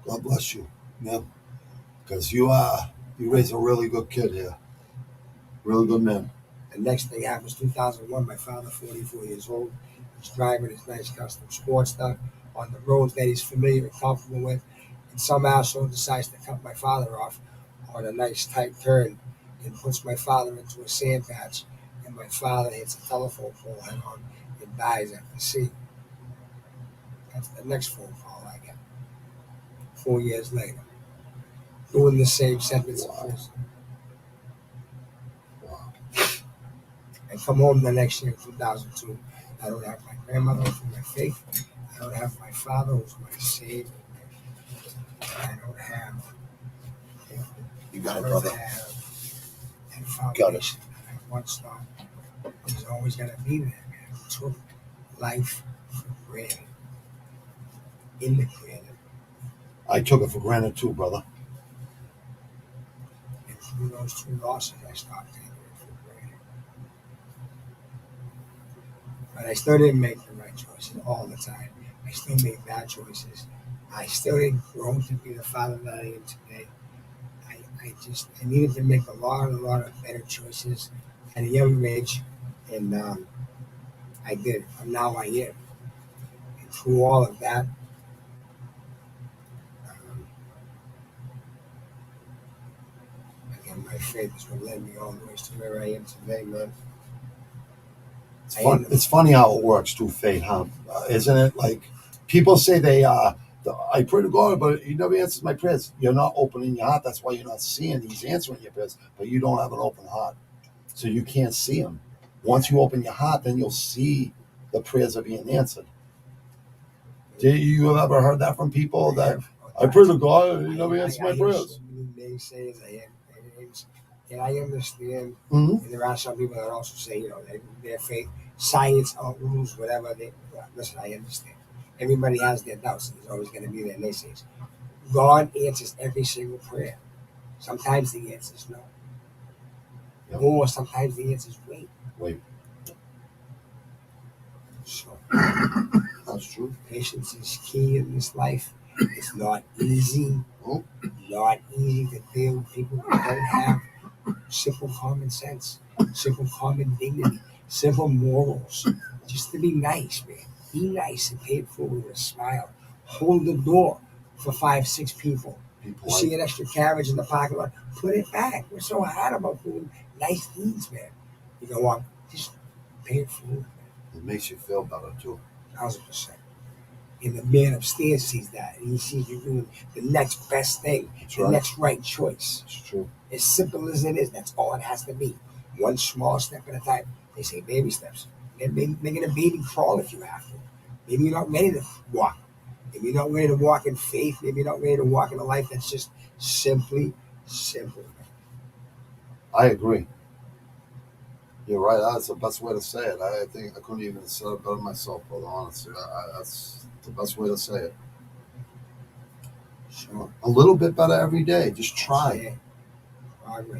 God bless you. Yeah. Because you raised a really good kid here. Really good man. The next thing happens, 2001, my father, 44 years old, he's driving his nice custom Sportster on the roads that he's familiar and comfortable with, and some asshole decides to cut my father off on a nice tight turn and puts my father into a sand patch, and my father hits a telephone pole head on and dies at the scene. That's the next phone call I get. 4 years later, doing the same sentence of prison. Wow. I come home the next year, 2002. I don't have my grandmother for my faith. I don't have my father who's my savior. I don't have. You got I it, don't brother. have that Got it. foundation that I once thought was always going to be there. Man. I took life for granted. In the granted. I took it for granted too, brother. And through those two losses, I stopped taking it for granted. But I still didn't make the right choices all the time. I still made bad choices. I still didn't grow to be the father that I am today. I needed to make a lot of better choices at a young age, and I did. And now I am. And through all of that, again, my faith is what led me all the way to where I am today, man. It's funny how it works too, fate, huh? Isn't it? Like people say I pray to God, but He never answers my prayers. You're not opening your heart. That's why you're not seeing He's answering your prayers. But you don't have an open heart, so you can't see Him. Once you open your heart, then you'll see the prayers are being answered. Did you ever heard that from people that I pray to God and He never answers my prayers? So many naysayers, and I understand. Mm-hmm. And there are some people that also say, their faith, science outrules whatever they. Listen, I understand. Everybody has their doubts. There's always going to be their naysayers. God answers every single prayer. Sometimes the answer is no. Yep. Or sometimes the answer is wait. Wait. So That's true. patience is key in this life. It's not easy. Oh. Not easy to deal with people who don't have simple common sense, simple common dignity, simple morals. Just to be nice, man. Be nice and pay it forward with a smile. Hold the door for 5, 6 people. You see an extra carriage in the parking lot, put it back. We're so hard about doing nice deeds, man. You know what? Just pay it forward, man. It makes you feel better too. 1,000%. And the man upstairs sees that, and he sees you doing the next best thing, next right choice. It's true. As simple as it is, that's all it has to be. One small step at a time. They say baby steps. Make it a baby crawl if you have to. Maybe you're not ready to walk. Maybe you're not ready to walk in faith. Maybe you're not ready to walk in a life that's just simply simple. I agree. You're right. That's the best way to say it. I think I couldn't even say it better myself, brother. Honestly, that's the best way to say it. Sure. A little bit better every day. Just try.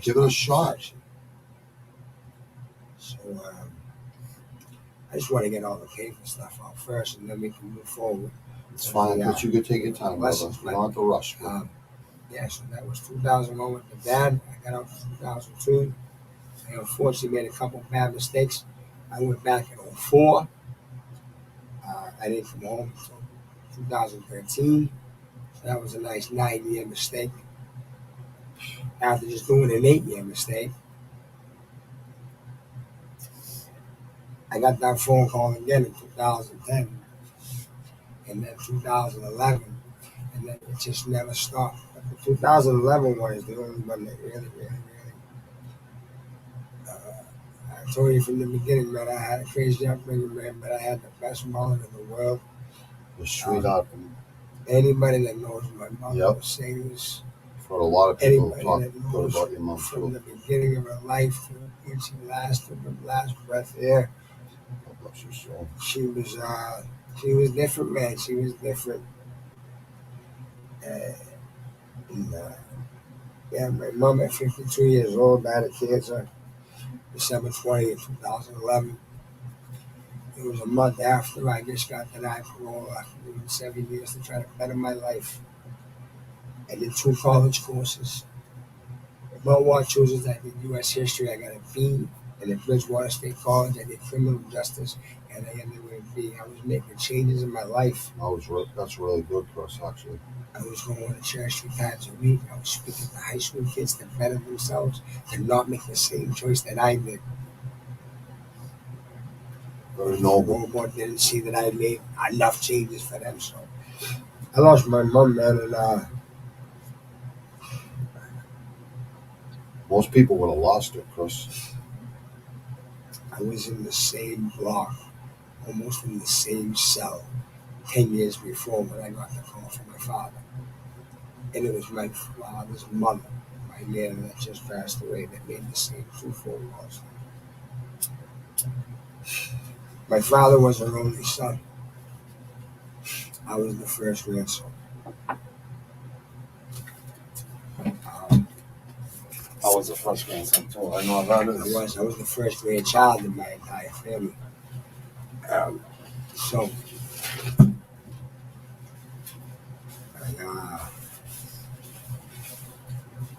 Give it a shot. So I just want to get all the painful stuff out first, and then we can move forward. It's fine, but you could take your time, brother. You don't have to rush. Yeah, so that was 2001 with the dad. I got out in 2002. I unfortunately made a couple bad mistakes. I went back in 2004. I didn't come home until 2013. So that was a nice 9-year mistake. After just doing an 8-year mistake, I got that phone call again in 2010, and then 2011, and then it just never stopped. But the 2011 one is the only one that really, I told you from the beginning, man, I had a crazy upbringing, man, but I had the best mother in the world. The sweetheart. Anybody that knows my mother Yep. will say this. For a lot of people Anybody talk that good knows about your mom from too. the beginning of her life to each last of her last breath here, God bless your soul. she was different, man. She was different. And, yeah, my mom at 52 years old died of cancer, December 20th, 2011. It was a month after I just got denied parole after doing 7 years to try to better my life. I did 2 college courses. At Mount Wachusett, I did U.S. history. I got a B. And at Bridgewater State College, I did criminal justice, and I ended with a B. I was making changes in my life. That's really good, Chris, actually. I was going to church 3 times a week. I was speaking to high school kids to better themselves, to not make the same choice that I did. Very noble. One didn't see that I made enough changes for them, so I lost my mom, man, and Most people would have lost it, Chris. I was in the same block, almost in the same cell, 10 years before when I got the call from my father. And it was my father's mother, my nana that just passed away, that made the same 2 phone calls. My father was her only son. I was the first grandson. I was the first grandson too. I know that is. I was the first grandchild in my entire family. So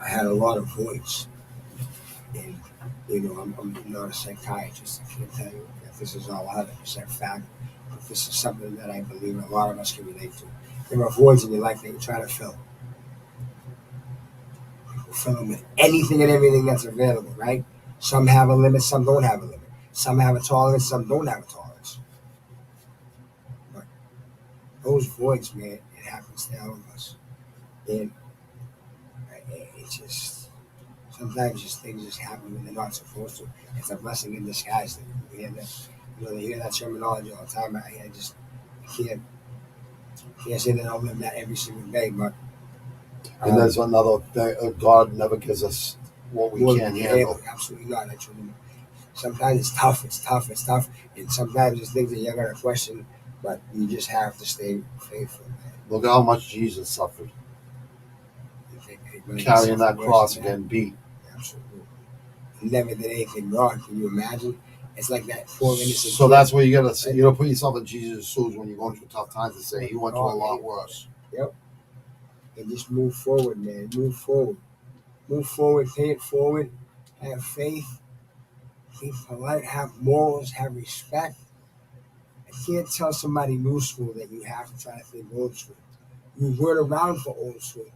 I had a lot of voids. And, I'm not a psychiatrist. I can't tell you that this is all 100% fact. But this is something that I believe a lot of us can relate to. There are voids in your life that you try to fill. People fill them with anything and everything that's available, right? Some have a limit, some don't have a limit. Some have a tolerance, some don't have a tolerance. But those voids, man, it happens to all of us. And it's just, sometimes just things just happen when they're not supposed to. It's a blessing in disguise. You hear that, they hear that terminology all the time. I can't say that I'll live that every single day, but And there's another thing. God never gives us what we can't handle. Absolutely not. Sometimes it's tough, and sometimes it's things that you're gonna question, but you just have to stay faithful, man. Look at how much Jesus suffered, carrying that cross and getting beat. Absolutely. He never did anything wrong. Can you imagine? It's like that poor innocent. So that's where you gotta say, put yourself in Jesus' shoes when you're going through tough times and say he went through a lot worse. Yep. And just move forward, man. Move forward. Move forward. Pay it forward. Have faith. Be polite. Have morals. Have respect. I can't tell somebody new school that you have to try to think old school. You weren't around for old school,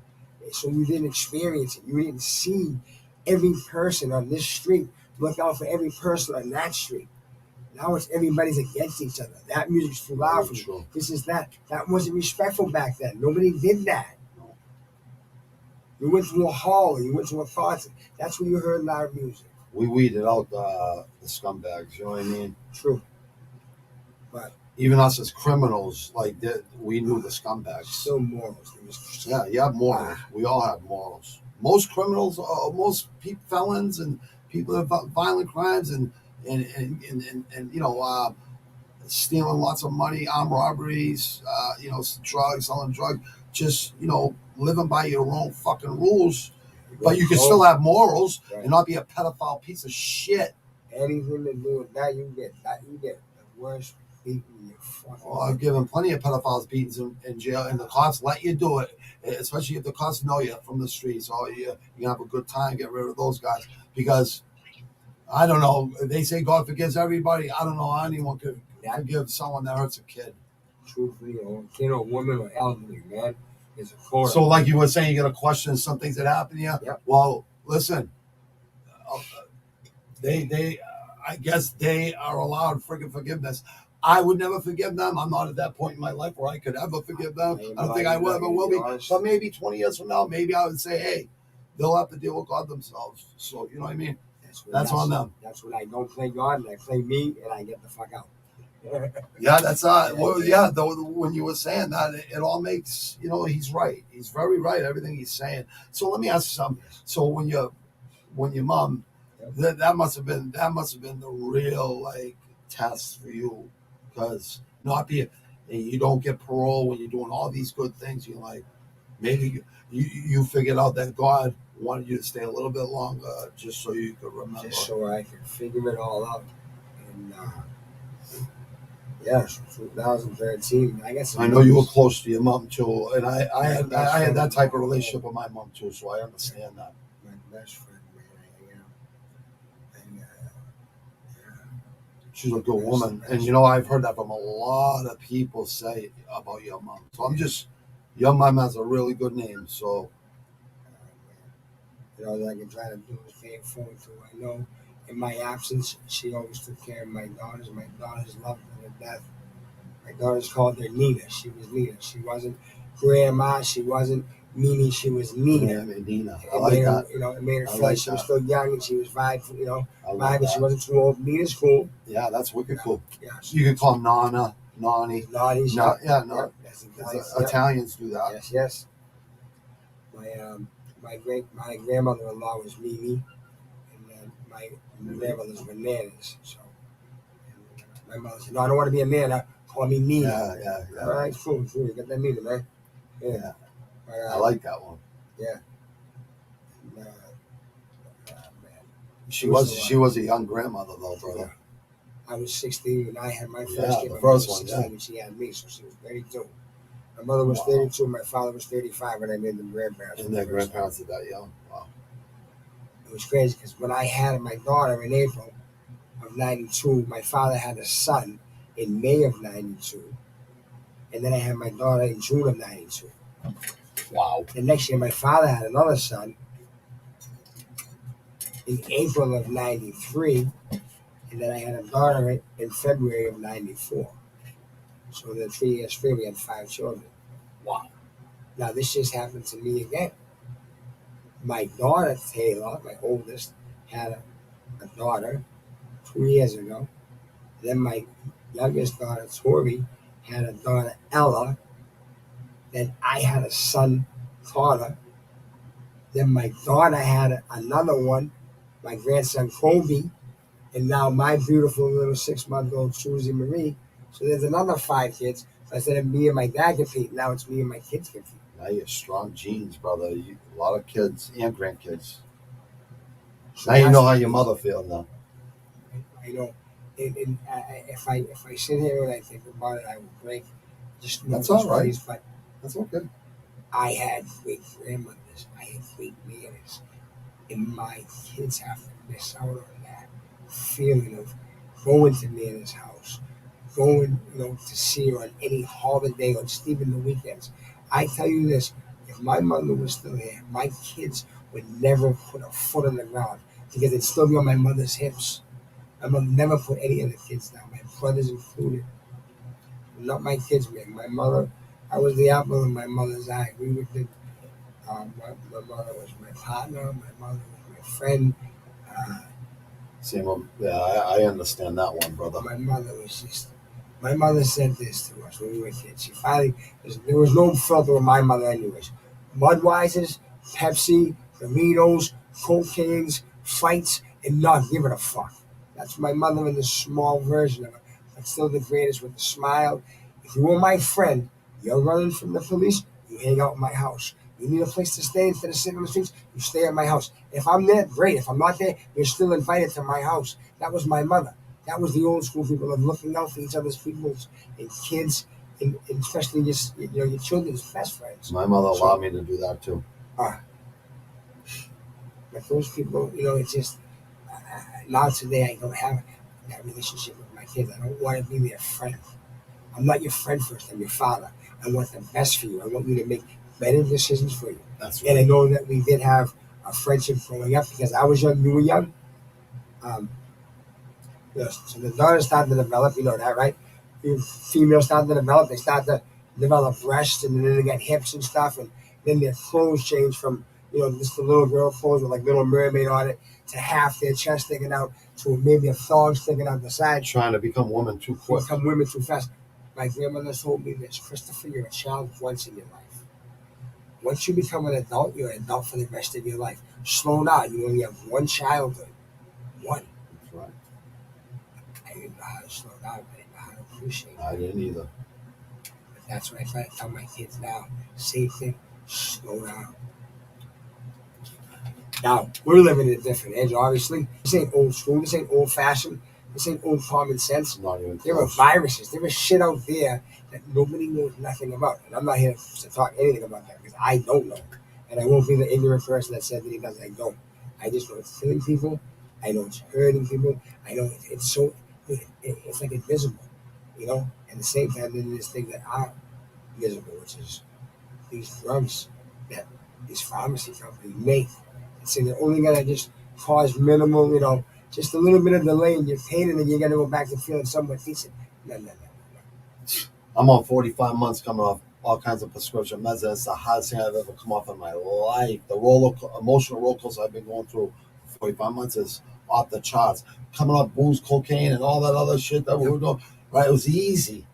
so you didn't experience it. You didn't see every person on this street. Look out for every person on that street. Now it's everybody's against each other. That music's too loud for me. This is that. That wasn't respectful back then. Nobody did that. You went to a hall, you went to a concert. That's where you heard loud music. We weeded out the scumbags. You know what I mean? True. But even us as criminals, we knew the scumbags. Still morals. Yeah, you have morals. We all have morals. Most criminals, most felons, and people that have violent crimes and stealing lots of money, armed robberies, drugs, selling drugs, just living by your own fucking rules. But you can still have morals and not be a pedophile piece of shit. Anything to do with that, you get the worst beating you fucking. Oh, I've given plenty of pedophiles beatings in jail, and the cops let you do it, especially if the cops know you from the streets. Oh, you can have a good time, get rid of those guys. Because, I don't know, they say God forgives everybody. I don't know how anyone could forgive someone that hurts a kid. Truthfully, a kid or woman or elderly, man, is a core. So, like you were saying, you're going to question some things that happen to you? Yep. Well, listen, I guess they are allowed freaking forgiveness. I would never forgive them. I'm not at that point in my life where I could ever forgive them. I don't think I ever will be. But maybe 20 years from now, maybe I would say, hey, they'll have to deal with God themselves. So, you know what I mean? Yeah. That's on them. That's when I don't play God and I play me and I get the fuck out. Yeah, that's when you were saying that, it all makes, he's right. He's very right, everything he's saying. So let me ask you something. So when your mom, that must have been the real test for you, because you don't get parole when you're doing all these good things. You're like, maybe you figured out that God wanted you to stay a little bit longer just so you could remember. Just so I could figure it all out. And yeah, 2013. I know you were close to your mom too, and I had that type of relationship with my mom too, so I understand that. My best friend, man. She's a good woman, and I've heard that from a lot of people say about your mom. So your mom has a really good name. So I can try to do is pay it forward to her. I know in my absence, she always took care of my daughters. My daughters loved her to death. My daughters called her Nina. She was Nina. She wasn't Grandma. She wasn't Mimi. She was Nina. Yeah, Nina. I like that. It made her feel like she was still young and she was vibing. She wasn't too old. Nina's cool. Yeah, that's wicked cool. Yeah. You can call Nana, Nani. Nani's. No, yeah. Italians do that. Yes. My grandmother-in-law was Mimi, and then my grandmothers were Nanas. So my mother said, "No, I don't want to be a Nana. Call me Nina." Yeah. All right, cool. You got that Nina, man. Yeah. But, I like that one. Yeah. Man. She was a young grandmother though, brother. Yeah. I was 16 when I had my first kid. The My first mother was one, 16 when she had me, so she was 32. My mother was 32. My father was 35 when I made them grandparents. And their grandparents are that young. Wow. It was crazy because when I had my daughter in April of 92, my father had a son in May of 92. And then I had my daughter in June of 92. Wow. The next year, my father had another son in April of 93. And then I had a daughter in February of 94. So the 3 years free, we had 5 children. Wow. Now, this just happened to me again. My daughter, Taylor, my oldest, had a daughter 2 years ago. Then my youngest daughter, Tori, had a daughter, Ella. Then I had a son, Carter. Then my daughter had another one, my grandson, Kobe. And now my beautiful little 6-month-old Susie Marie. So there's another 5 kids. So instead of me and my dad compete, now it's me and my kids compete. Now you have strong genes, brother. A lot of kids and grandkids. So now you know how your mother feels now. I know. And if I sit here and I think about it, I will break. That's all right. But that's okay. I had great grandmothers. I had great nannies. And my kids have to miss out on that feeling of going to Nana's house, going, to see her on any holiday or just even the weekends. I tell you this, if my mother was still here, my kids would never put a foot on the ground because they'd still be on my mother's hips. My mother never put any of the kids down, my brothers included. Not my kids, man. My mother, I was the apple of my mother's eye. My mother was my partner, my mother was my friend. I understand that one, brother. My mother said this to us when we were kids. There was no filter with my mother anyways. Budweisers, Pepsi, Doritos, cocaines, fights, and not giving a fuck. That's my mother in the small version of it, but still the greatest with the smile. If you were my friend, you're running from the police, you hang out in my house. You need a place to stay instead of sitting on the streets, you stay at my house. If I'm there, great. If I'm not there, you're still invited to my house. That was my mother. That was the old school people of looking out for each other's peoples and kids, and especially just your children's best friends. My mother allowed me to do that too. But those people, it's just now today I don't have that relationship with my kids. I don't want to be their friend. I'm not your friend first. I'm your father. I want the best for you. I want you to make better decisions for you. That's right. And I know that we did have a friendship growing up because I was young, you were young. So the daughters start to develop, you know that, right? Females start to develop. They start to develop breasts, and then they get hips and stuff, and then their clothes change from just the little girl clothes with like Little Mermaid on it, to half their chest sticking out, to maybe a thong sticking out the side. Trying to become women too quick. Become women too fast. My grandmother told me this: Christopher, you're a child once in your life. Once you become an adult, you're an adult for the rest of your life. Slow down. You only have one childhood. One. That's right. I didn't know how to slow down. I didn't know how to appreciate it. I didn't either. But that's what I try to tell my kids now. Same thing. Slow down. Now, we're living in a different age, obviously. This ain't old school. This ain't old fashioned. This ain't old common sense. Not even There are close. viruses. There is shit out there that nobody knows nothing about. And I'm not here to talk anything about that because I don't know. And I won't be the ignorant person that says that he does. I don't. I just know it's killing people. I know it's hurting people. I know it's so, it's like invisible, And at the same time, there's this thing that are visible, which is these drugs that these pharmacy companies make. And say they're only going to just cause minimal, just a little bit of delay in your pain, and then you're going to go back to feeling somewhat decent. No. I'm on 45 months coming off all kinds of prescription meds. It's the hardest thing I've ever come off in my life. The emotional roller coaster I've been going through for 45 months is off the charts. Coming off booze, cocaine, and all that other shit that we were doing. Right? It was easy.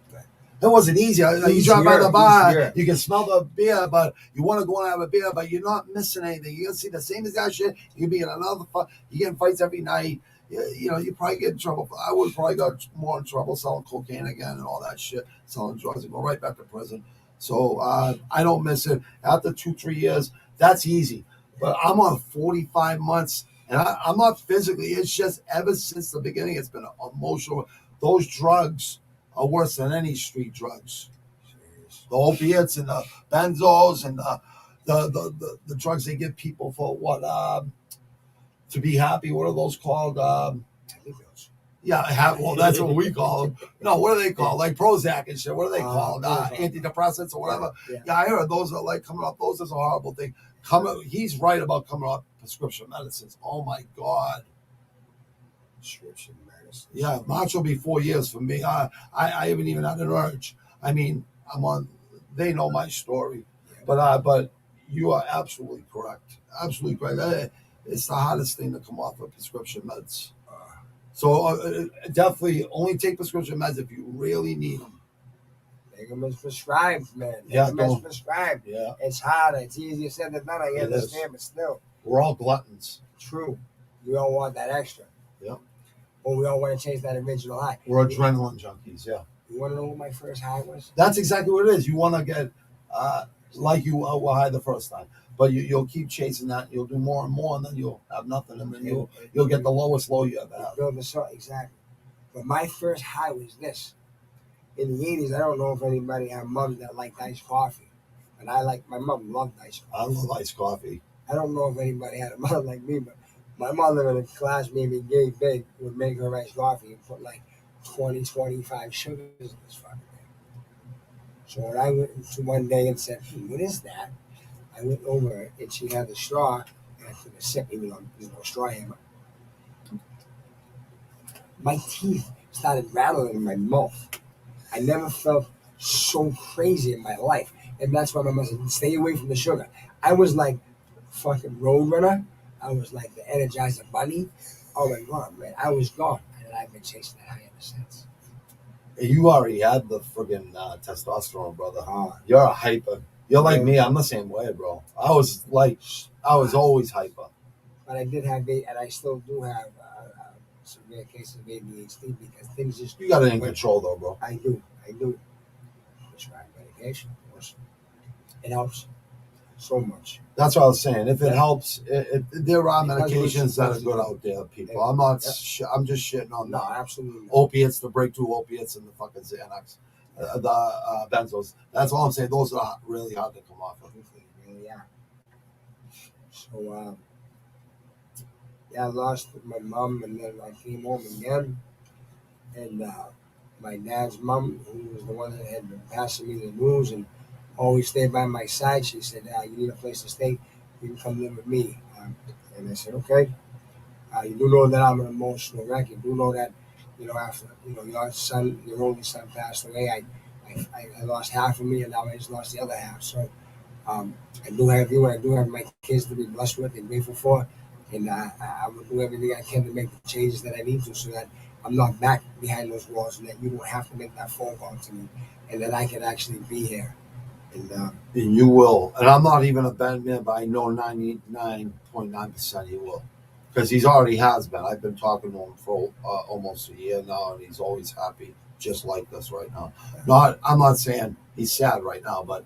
It wasn't easy. You drive by the bar, you can smell the beer, but you want to go and have a beer, but you're not missing anything. You're going to see the same exact shit. You can be in another fight. You get in fights every night. You probably get in trouble. I would probably got more in trouble selling cocaine again and all that shit, selling drugs and go right back to prison. So I don't miss it. After 2-3 years, that's easy. But I'm on 45 months, and I'm not physically. It's just ever since the beginning, it's been emotional. Those drugs are worse than any street drugs. The opiates and the benzos and the drugs they give people for what to be happy. What are those called? Well, that's what we call them. No, what are they called? Like Prozac and shit. What are they called? Antidepressants or whatever. Yeah, I heard those are like coming up. Those is a horrible thing. He's right about coming up prescription medicines. Oh my God. Prescription medicine. Yeah, March will be 4 years for me. I haven't even had an urge. I mean, I'm on. They know my story, but you are absolutely correct. Absolutely correct. It's the hardest thing to come off of prescription meds. So definitely only take prescription meds if you really need them. Take them as prescribed, man. Yeah, Take them as prescribed. Yeah. It's harder. It's easier said than done. I understand, but still. We're all gluttons. True. We all want that extra. Yeah. Or we all want to chase that original high. We're adrenaline junkies, yeah. You want to know what my first high was? That's exactly what it is. You want to get like you were high the first time. But you'll keep chasing that. You'll do more and more, and then you'll have nothing, and then you'll get the lowest low you ever have. Build the soul, exactly. But my first high was this. In the 80s, I don't know if anybody had moms that liked iced coffee. But my mom loved iced coffee. I love iced coffee. I don't know if anybody had a mother like me, but my mother in a class maybe gay big would make her iced coffee and put like 20, 25 sugars in this fucking thing. So when I went to one day and said, what is that? I went over and she had the straw and I took a sip, even though there's no straw here. My teeth started rattling in my mouth. I never felt so crazy in my life. And that's why my mother said, stay away from the sugar. I was like fucking Roadrunner. I was like the Energizer Bunny. Oh my God, man. I was gone. And I've been chasing that high ever since. You already had the friggin' testosterone, brother. You're a hyper. You're like me. I'm the same way, bro. I was always hyper. But I did have, and I still do have severe cases of ADHD because things just... You got it in control, though, bro. I do. Prescribe medication, of course. It helps so much. That's what I was saying. If it helps, there are medications that are good out there, people. I'm not. I'm just shitting on no, absolutely not. Opiates, the breakthrough opiates, and the fucking Xanax, the benzos. That's all I'm saying. Those are really hard to come off of. Really are. So, I lost my mom, and then I came home again, and my dad's mom, who was the one that had been passing me the news and always stayed by my side, she said, you need a place to stay, you can come live with me. And I said, okay. You do know that I'm an emotional wreck. You do know that, after, your only son passed away, I lost half of me, and now I just lost the other half. So I do have you, and I do have my kids to be blessed with and grateful for, and I will do everything I can to make the changes that I need to, so that I'm not back behind those walls, and that you don't have to make that phone call to me, and that I can actually be here. And you will. And I'm not even a bad man, but I know 99.9% he will. Because he's already has been. I've been talking to him for almost a year now, and he's always happy, just like this right now. I'm not saying he's sad right now, but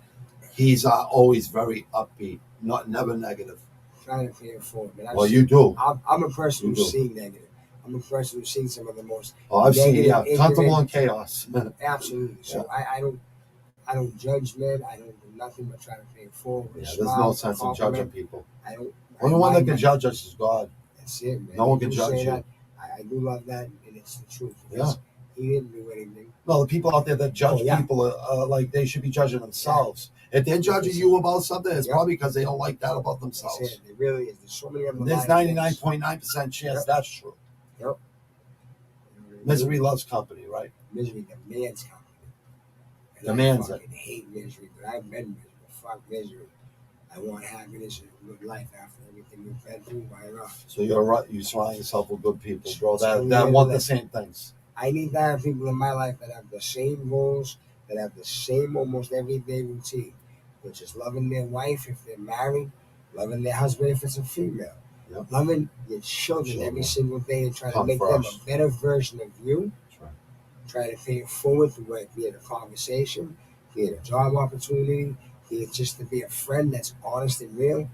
he's always very upbeat, never negative. Trying to pay it forward, man. Well, you do. I'm a person who's seen negative. I'm a person who's seen some of the most. I've seen comfortable in chaos. Absolutely. So I don't judge, man. I don't do nothing but try to pay it forward. There's no sense in judging people. I don't. Only one that can judge us is God. That's it, man. No one can judge you. I do love that, and it's the truth. Yeah. He didn't do anything. No, the people out there that judge people like they should be judging themselves. If they're judging you about something, it's probably because they don't like that about themselves. That's it. It really is. There's so many of them. There's 99.9% chance that's true. Yep. Misery loves company, right? Misery demands company. And demands I fucking hate misery, but I've been miserable. Fuck misery. I want happiness and a good life after everything we've been through. Why not? So you're right. You surround yourself with good people, bro. That want the same things. I need to have people in my life that have the same goals, that have the same almost everyday routine, which is loving their wife if they're married, loving their husband if it's a female, loving your children every single day and trying to make them a better version of you. Trying to pay it forward through it, be it a conversation, be it a job opportunity, be it just to be a friend that's honest and real.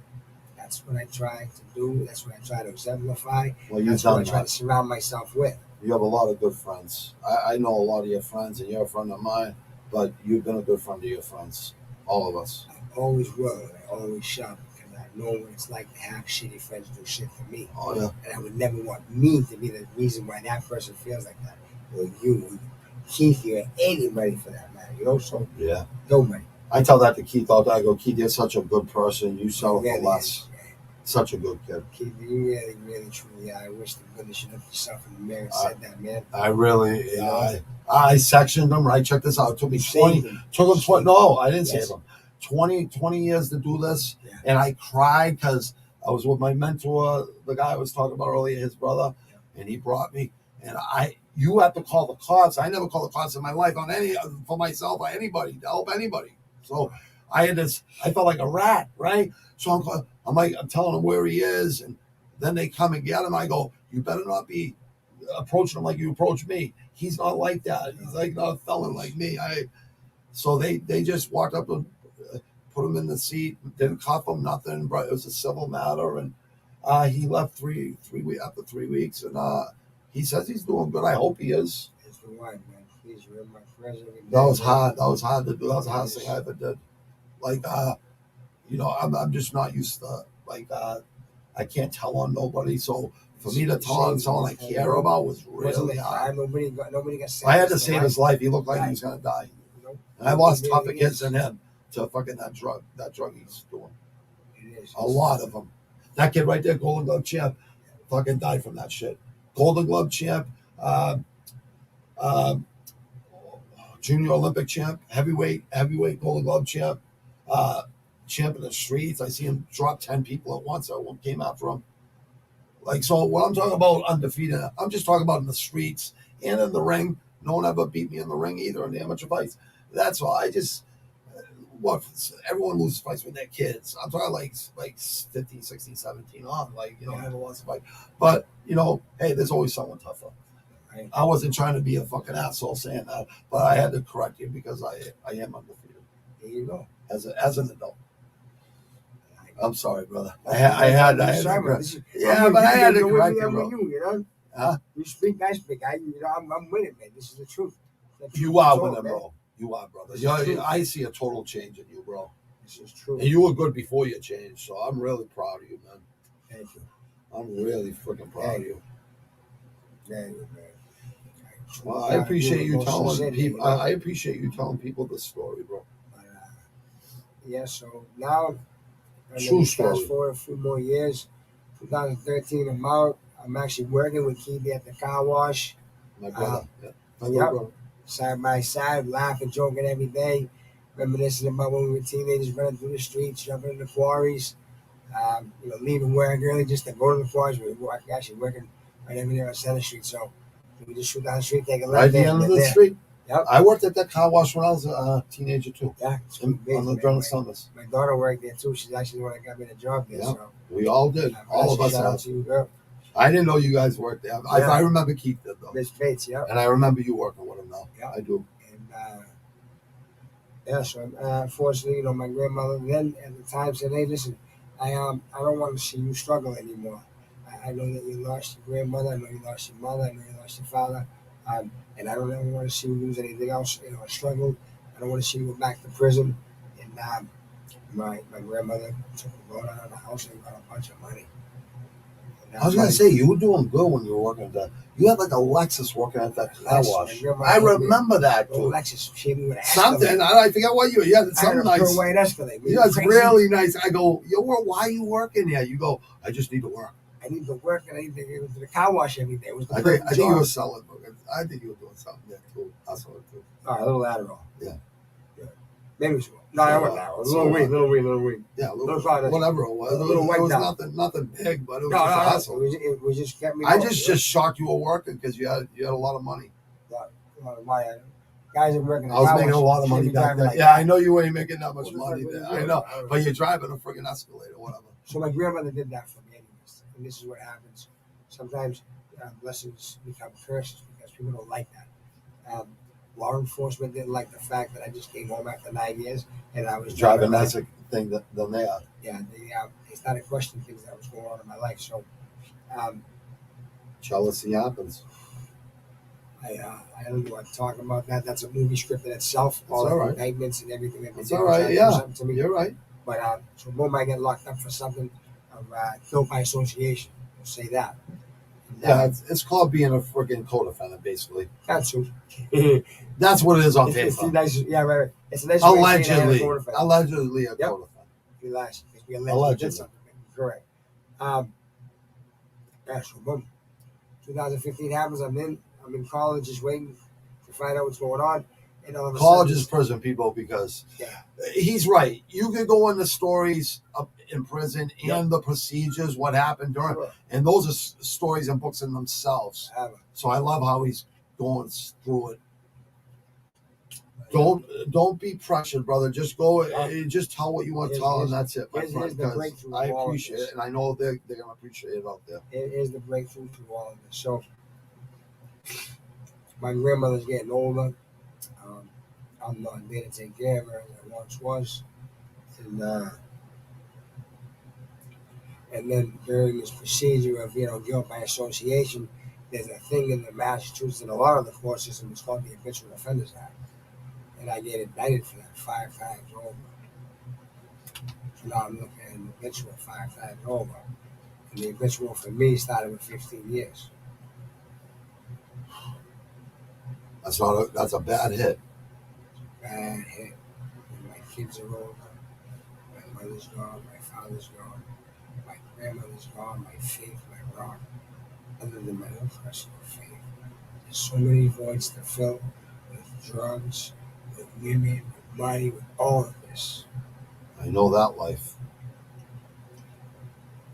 That's what I try to do. That's what I try to exemplify. Well, that's what I try to surround myself with. You have a lot of good friends. I know a lot of your friends, and you're a friend of mine, but you've been a good friend to your friends, all of us. I always will, and I always shall, because I know what it's like to have shitty friends do shit for me. Oh, yeah. And I would never want me to be the reason why that person feels like that. Or you, or Keith, or anybody for that matter, you know? So, yeah. Nobody. I tell that to Keith all day. I go, Keith, you're such a good person. You sell it for less. Such a good kid. Keith, you really, really, truly, I wish to goodness you looked yourself in the mirror and said that, man. I really, I sectioned them, right? Check this out. It took me 20, no, I didn't save them. 20 years to do this. Yeah. And I cried because I was with my mentor, the guy I was talking about earlier, his brother, and he brought me. And you have to call the cops. I never called the cops in my life for myself or anybody, to help anybody. So I felt like a rat, right? So I'm telling him where he is, and then they come and get him. I go, you better not be approaching him like you approach me. He's not like that. He's like not a felon like me. So they just walked up and put him in the seat, didn't cuff him, nothing. But it was a civil matter, and he left after 3 weeks, and he says he's doing good. I hope he is. It's the wife, man. Please remember my present. That was hard. That was hard to do. That was the hardest thing I ever did. Like, I'm just not used to, I can't tell on nobody. So for me to tell on someone I care about was really hard. Nobody got I had to save his life. He looked like he was going to die. And I lost tougher kids than him to fucking that drug he's doing. A lot of them. That kid right there, Golden Glove champ, fucking died from that shit. Golden Glove champ, junior Olympic champ, heavyweight Golden Glove champ, champ in the streets. I see him drop 10 people at once. That one came after him. So what I'm talking about undefeated, I'm just talking about in the streets and in the ring. No one ever beat me in the ring either in the amateur fights. That's all. Everyone loses fights with their kids. I'm talking like 15, 16, 17 on. Never lost a fight. But, hey, there's always someone tougher. Right. I wasn't trying to be a fucking asshole saying that, but I had to correct you because I am undefeated. There you go. As an adult. I'm sorry, brother. I had to correct you, bro. You know? You speak, I speak. I'm with it, man. This is the truth. You are with it, bro. You are, brother. I see a total change in you, bro. This is true. And you were good before you changed, so I'm really proud of you, man. Thank you. I'm really freaking proud of you. Thank you, man. Well, I appreciate you telling people. I appreciate you telling people the story, bro. So now, true story. Fast forward a few more years, 2013. I'm actually working with Keith at the car wash. My brother. Side by side, laughing, joking every day. reminiscing about when we were teenagers, running through the streets, jumping in the quarries, leaving work early just to go to the quarries. We were actually working right over there on Center Street, so we just shoot down the street, take a left Right at the there, end and of then the there. street. Yep. I worked at that car wash when I was a teenager too. Yeah, it's On amazing, the during man. the summers. My daughter worked there too. She's actually the one that got me the job there. Yeah. So We all did. All of us shout out have. to you, girl. I didn't know you guys worked there. Yeah. I remember Keith did though. Miss Bates, yeah. And I remember you working with him now. Yeah. I do. And so unfortunately, my grandmother then at the time said, "Hey, listen, I don't want to see you struggle anymore. I know that you lost your grandmother. I know you lost your mother. I know you lost your father. And I don't ever want to see you lose anything else. Struggle. I don't want to see you go back to prison." And my grandmother took a loan out of the house and got a bunch of money. I was gonna say you were doing good when you were working at that. You had like a Lexus working at that car wash. I remember that too. Lexus, she had me with an Something Escalade. I forget what you had. I Something had a nice. pearl white Escalade. Yeah, it's really nice. I go, yo, why are you working here? You go, I just need to work. I need to work and I need to go to the car wash every day. It was the I perfect think you job. were selling. I think you were doing something there too. I saw it too. A little Adderall. Yeah. Maybe it was no, I wasn't Adderall. Little weed. Yeah, Little product. whatever it was. A little it white was dot. nothing big, but it was just a hustle. It was just kept me I going, just shocked you were working because you had a lot of money. Guys are working. I was making a lot of money back then. Yeah, I know you ain't making that much What money the fuck there. were you I know, doing? but you're driving a friggin' Escalade or whatever. So my grandmother did that for me anyways. And this is what happens. Sometimes blessings become curses because people don't like that. Law enforcement didn't like the fact that I just came home after 9 years and I was Driving nicer thing than they are. Yeah, they started questioning things that was going on in my life. So Jealousy happens. I don't want to talk about that. That's a movie script in itself. All the right. Indictments and everything that they It's did. all right. Yeah, to me. you're right. But so boom, I get locked up for something of guilt by association. We'll say that. Yeah, it's called being a friggin' co-defendant, basically. That's true. That's what it is on It's paper. nice, yeah, right. It's a nice Allegedly way a Yep. co-defendant. Relax, because we Allegedly. allegedly did something. Correct. So boom. 2015 happens. I'm in college, just waiting to find out what's going on. And all of a College sudden, is prison, people, because yeah. he's right. You can go into stories up in prison and Yep. the procedures, what happened during, Sure. and those are stories and books in themselves. I have So I love how he's going through it. Don't be pressured, brother. Just go. Just tell what you want to tell, and that's it, my friend. the breakthrough. I of all of appreciate this. it, and I know they're gonna appreciate it out there. It is the breakthrough to all of this. So my grandmother's getting older. I'm not there to take care of her as I once was, and then during this procedure of guilt by association, there's a thing in the Massachusetts and a lot of the court system is called the Habitual Offenders Act, and I get indicted for that 5 times over. So now I'm looking at an habitual 5 times over, and the habitual for me started with 15 years. That's a bad hit. Bad hit. And my kids are older. My mother's gone. My father's gone. My grandmother's gone. My faith, my rock. Other than my own personal faith, there's so many voids to fill with drugs, with women, with money, with all of this. I know that life.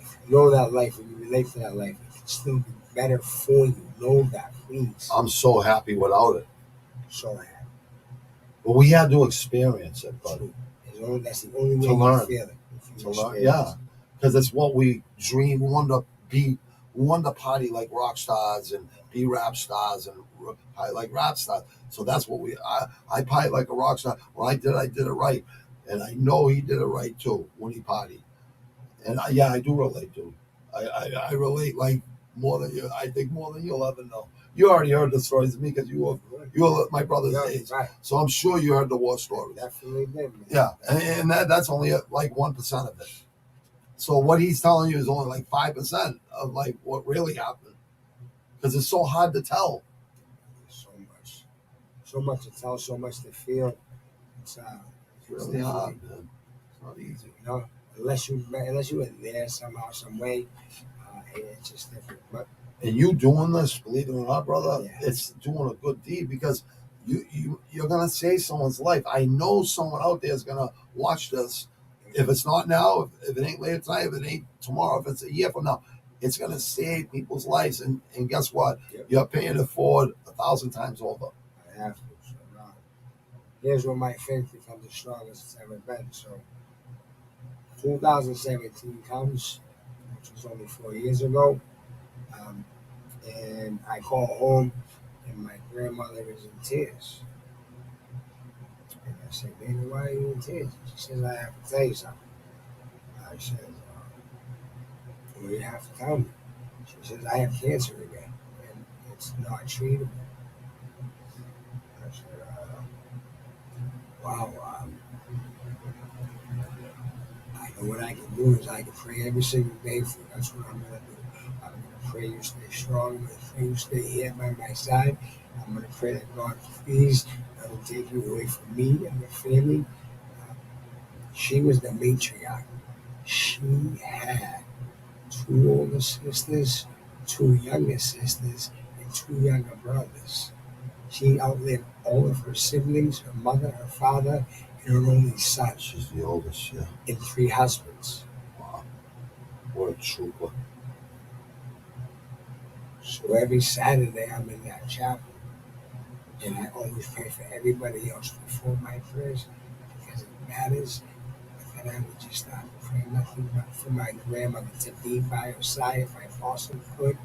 If you know that life, when you relate to that life, it can still be better for you. Know that, please. I'm so happy without it. So happy. But we had to experience it, buddy. That's the only way To you learn. feel it. To learn, yeah, because it's what we dream. We want to be. We want to party like rock stars and be rap stars and like rap stars. So that's what I party like a rock star. When I did it right, and I know he did it right too when he partied. And I do relate to. I relate like more than you. I think more than you'll ever know. You already heard the stories of me because you were my brother's age. Right. So I'm sure you heard the war stories. Definitely did, man. Yeah, and that's only like 1% of it. So what he's telling you is only like 5% of like what really happened, because it's so hard to tell. So much to tell, so much to feel. It's really hard, man. It's not easy. Unless you were there somehow, some way, it's just different. But and you doing this, believe it or not, brother, Yeah. it's doing a good deed, because you're gonna save someone's life. I know someone out there is gonna watch this. If it's not now, if it ain't later tonight, if it ain't tomorrow, if it's a year from now, it's gonna save people's lives. And guess what? Yep. You're paying it forward 1,000 times over. I have to. So now, here's where my faith becomes the strongest it's ever been. So 2017 comes, which was only 4 years ago, and I call home, and my grandmother is in tears. And I said, "Baby, why are you in tears?" She says, "I have to tell you something." I said, "Well, you have to tell me." She says, "I have cancer again, and it's not treatable." I said, "Wow, I know what I can do is I can pray every single day for you. That's what I'm going to do. I'm going to pray you stay strong. I'm going to pray you stay here by my side. I'm going to pray that God please doesn't take you away from me and the family." She was the matriarch. She had two older sisters, two younger sisters, and two younger brothers. She outlived all of her siblings, her mother, her father, and her only son. She's the oldest, yeah. And 3 husbands. Wow. What a trooper. So every Saturday I'm in that chapel, and I always pray for everybody else before my prayers because it matters. And I would just start to pray nothing but for my grandmother to be by her side if I possibly could.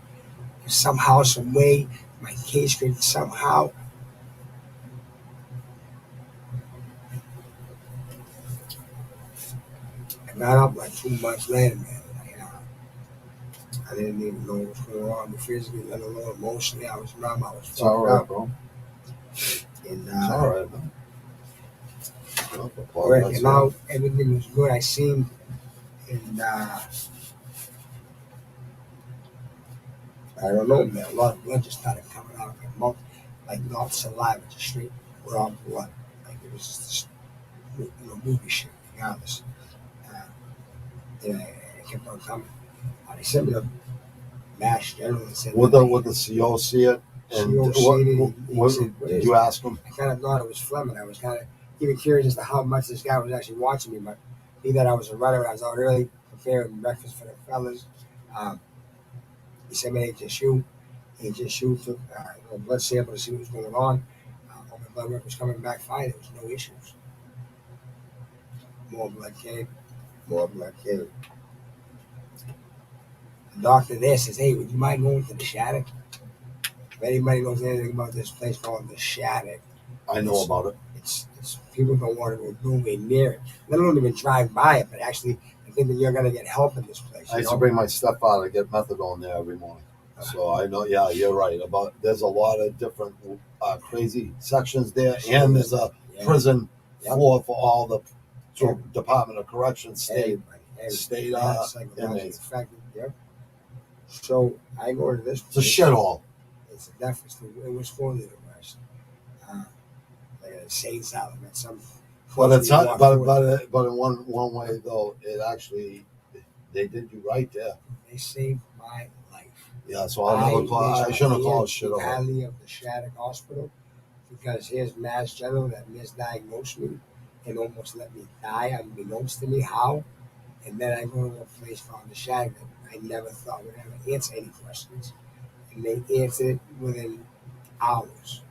If somehow, some way, my case could somehow. I got up like 2 months later, man. I didn't even know what was going on physically, let alone emotionally. I was numb. I was It's all right, up. bro. And It's all right, man. working out, everything was good. I seemed, and I don't know, man. A lot of blood just started coming out of my mouth, like not saliva, just straight raw blood. Like it was just this, movie shit. To be honest, and I kept on coming. They sent me to Mass General and said, Would the CO see it? And did you ask him? I kind of thought it was Fleming. I was kind of even curious as to how much this guy was actually watching me, but he thought I was a runner. I was out early preparing breakfast for the fellas. He sent me to HSU. HSU took a blood sample to see what was going on. All my blood work was coming back fine. There was no issues. More blood came. More blood came. The doctor there says, "Hey, would you mind going to the Shattuck?" If anybody knows anything about this place called the Shattuck, I know about it. It's people don't want to go nowhere near it. They don't even drive by it, but actually, I think that you're going to get help in this place. I used to bring my stepfather to get methadone there every morning. So I know, yeah, you're right. There's a lot of different crazy sections there, and there's a prison floor for all the Department of Corrections, state inmates. Yep. So I go to this. It's a shithole. It's a deficit. It was for the arrest. Like a Saints out at some. But it's not. But in one way though, it actually they did you right there. They saved my life. Yeah, so I shouldn't have called shit over. Highly of the Shattuck Hospital because here's Mass General that misdiagnosed me and almost let me die unbeknownst to me how. And then I go to a place called the Shattuck that I never thought would ever answer any questions, and they answered it within hours.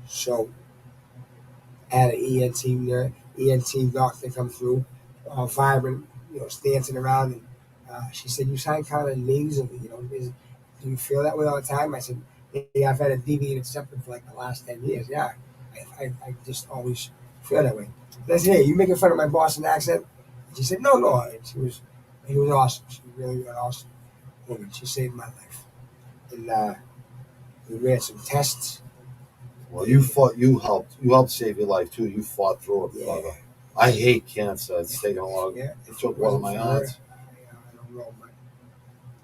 So I had an ENT doctor come through, all vibrant, dancing around, and she said, "You sound kind of nasally, do you feel that way all the time?" I said, "Yeah, I've had a deviated septum for like the last 10 years. Yeah, I just always feel that way." And I said, "Hey, you making fun of my Boston accent?" And she said, "No." And it was awesome. She really was an awesome woman. She saved my life. And we ran some tests. Well, you helped save your life too. You fought through it, brother. I hate cancer. It's taken a long. It took one of my aunts. I don't know, but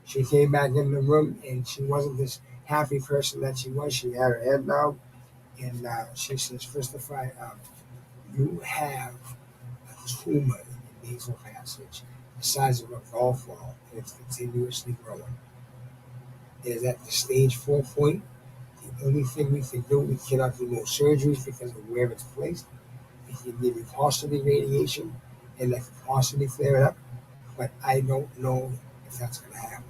she came back in the room and she wasn't this happy person that she was. She had her head down, and she says, "Christopher, you have a tumor in your nasal passage the size of a golf ball, and it's continuously growing. It is at the stage 4 point. The only thing we can do, we cannot do no surgeries because of where it's placed. We can give you possibly radiation, and that could possibly clear it up. But I don't know if that's going to happen.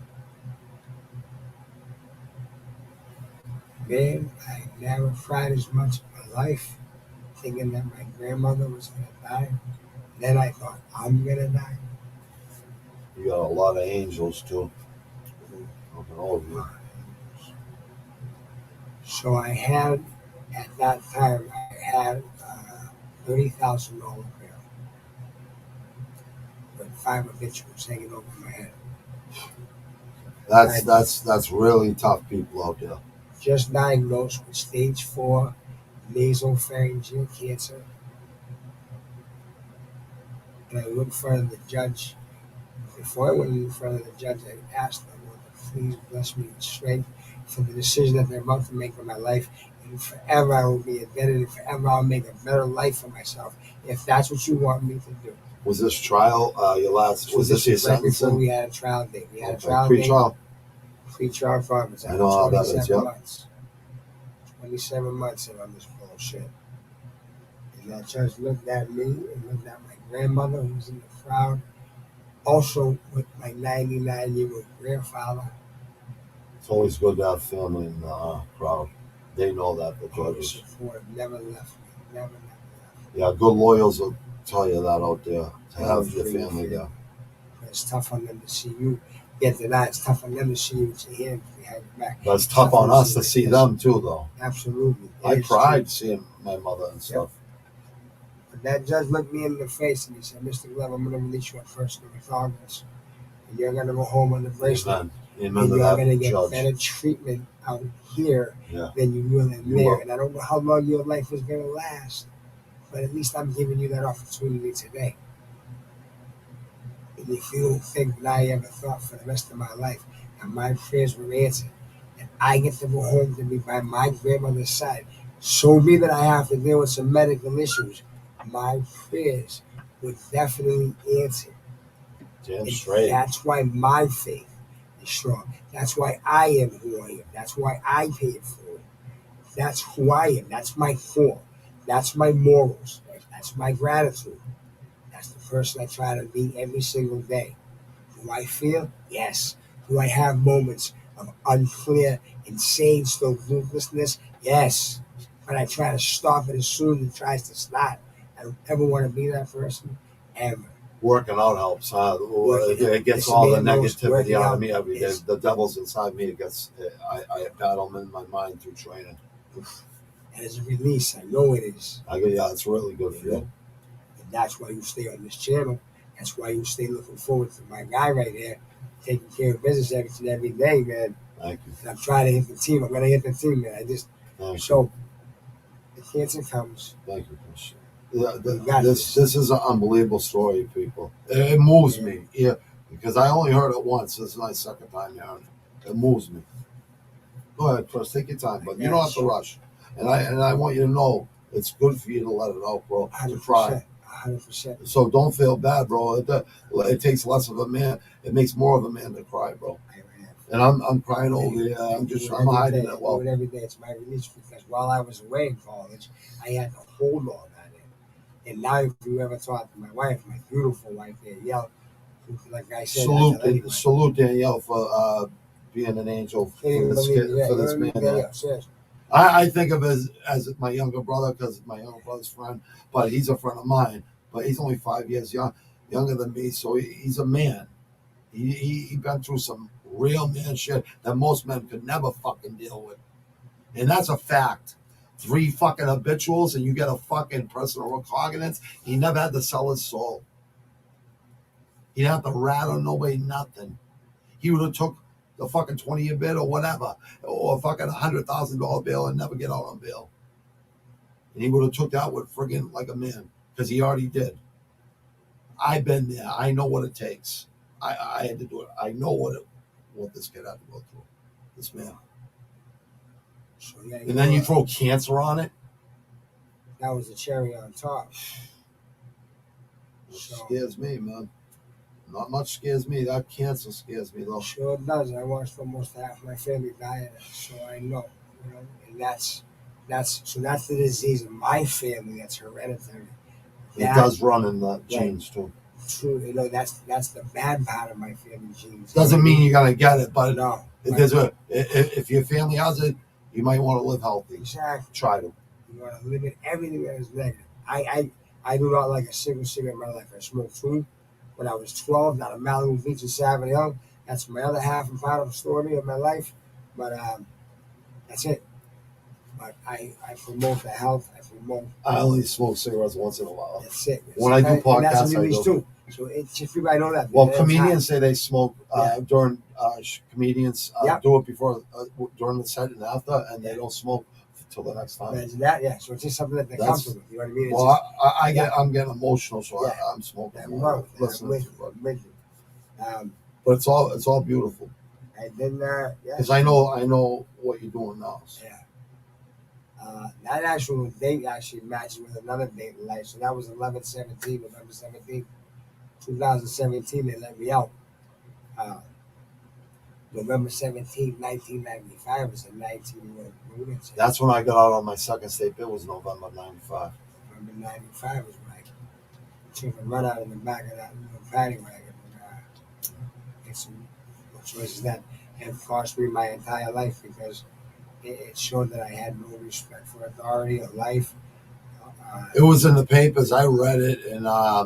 Man, I never cried as much in my life thinking that my grandmother was going to die. Then I thought, I'm going to die. You got a lot of angels too. Looking over you. So I had, at that time, I had $30,000 bill with 5 obituaries hanging over my head. That's really tough people out there. Just diagnosed with stage 4 nasopharyngeal cancer. And I went in front of the judge. Before I went in front of the judge, I asked the Lord to please bless me with strength for the decision that they're about to make in my life. And forever I will be indebted, and forever I'll make a better life for myself if that's what you want me to do. Was this trial your last? Was this your right before sentencing? we had a trial date? We had a Okay, trial date. pre-trial. Pre-trial farmers. I know how that is, 27 yep. months. 27 months in on this bullshit. And that judge looked at me and looked at my grandmother who was in the crowd. Also with my 99-year-old grandfather. It's always good to have family in the crowd. They know that, the Always judges. support, never left me. Never left. Yeah, good lawyers will tell you that out there, to have your For your family there. It's tough on them to see you get denied. It's tough on them to see you with your hands behind your back. But it's tough on us to see them too, though. Absolutely. I cried seeing my mother and stuff. But that judge looked me in the face and he said, Mr. Glove, I'm going to release you on first degree charges. And you're going to go home on the bracelet. Amen and to you're that, going to get judge. better treatment out here Yeah. than you will in You there. will. And I don't know how long your life is going to last, but at least I'm giving you that opportunity today. And if you don't think that I ever thought for the rest of my life that my prayers were answered, and I get to go home to be by my grandmother's side, so be that I have to deal with some medical issues, my prayers were definitely answered. Damn And straight. that's why my faith is strong. That's why I am who I am. That's why I pay it forward. That's who I am. That's my core. That's my morals. That's my gratitude. That's the person I try to be every single day. Do I feel? Yes. Do I have moments of unclear, insane, still ruthlessness? Yes. But I try to stop it as soon as it tries to start. I don't ever want to be that person, ever. Working out helps, huh? It gets This all the man knows negativity working out out of me every day. is- The devil's inside me. It gets. I battle him in my mind through training. And as a release, I know it is. I go, yeah, it's really good for you. And that's why you stay on this channel. That's why you stay looking forward to my guy right here, taking care of business every day, man. Thank you. And I'm trying to hit the team. I'm gonna hit the team, man. Thank So you. the cancer comes. Thank you, Chris. You got This is an unbelievable story, people. It moves me, yeah, because I only heard it once. This is my second time hearing it. It moves me. Go ahead, Chris. Take your time, but you don't have to rush. And I want you to know it's good for you to let it out, bro. To cry. 100%. So don't feel bad, bro. It takes less of a man. It makes more of a man to cry, bro. And I'm crying over here. I'm hiding it well. I do it every day. It's my release because while I was away in college, I had to hold all that in. And now, if you ever talk to my wife, my beautiful wife, Danielle, who, like I said, Salute Danielle for being an angel for this man. I think of it as my younger brother because my younger brother's friend, but he's a friend of mine. But he's only 5 years younger than me, so he's a man. He been through some real man shit that most men could never fucking deal with. And that's a fact. 3 fucking habituals and you get a fucking personal recognizance. He never had to sell his soul. He didn't have to rat on nobody, nothing. He would have took the fucking 20-year bid or whatever, or a fucking $100,000 bill and never get out on bail. And he would have took that with friggin' like a man, because he already did. I've been there. I know what it takes. I had to do it. I know what this kid had to go through. This man. So, yeah, and then you throw cancer on it. That was the cherry on top. Scares me, man. Not much scares me. That cancer scares me, though. Sure it does. I watched almost half my family die of it, so I know. You know, and that's the disease in my family that's hereditary. It does run in the genes too. True, you know, that's the bad part of my family genes. Doesn't mean you're gonna get it, but no. If your family has it, you might want to live healthy. Exactly. Try to. You want to limit everything that is negative. I do not like a single cigarette in my life. I smoked two when I was 12, down at Malibu Beach in Savile Hill. That's my other half and part of the story of my life. But that's it. But I promote the health. I only smoke cigarettes once in a while. That's it. When I do podcasts, I do. Too. So it's just everybody know that. Well, comedians say they smoke during comedians do it before during the set and after, and they don't smoke till the next time. Imagine that, yeah. So it's just something that they're comfortable with. You know what I mean? Well, I'm getting emotional, so I'm smoking. Listening to you. But it's all beautiful. And then because I know what you're doing now. So. Yeah. That actual date actually matches with another date in life. So that was 11/17, November 17th, 2017. They let me out. November 17th, 1995 was a 19-year-old lunatic. That's when I got out on my second state bill. Was November 95. November 95 was when I took a run out in the back of that little paddy wagon and some choices that have cost me my entire life because it showed that I had no respect for authority or life. It was in the papers. I read it, and I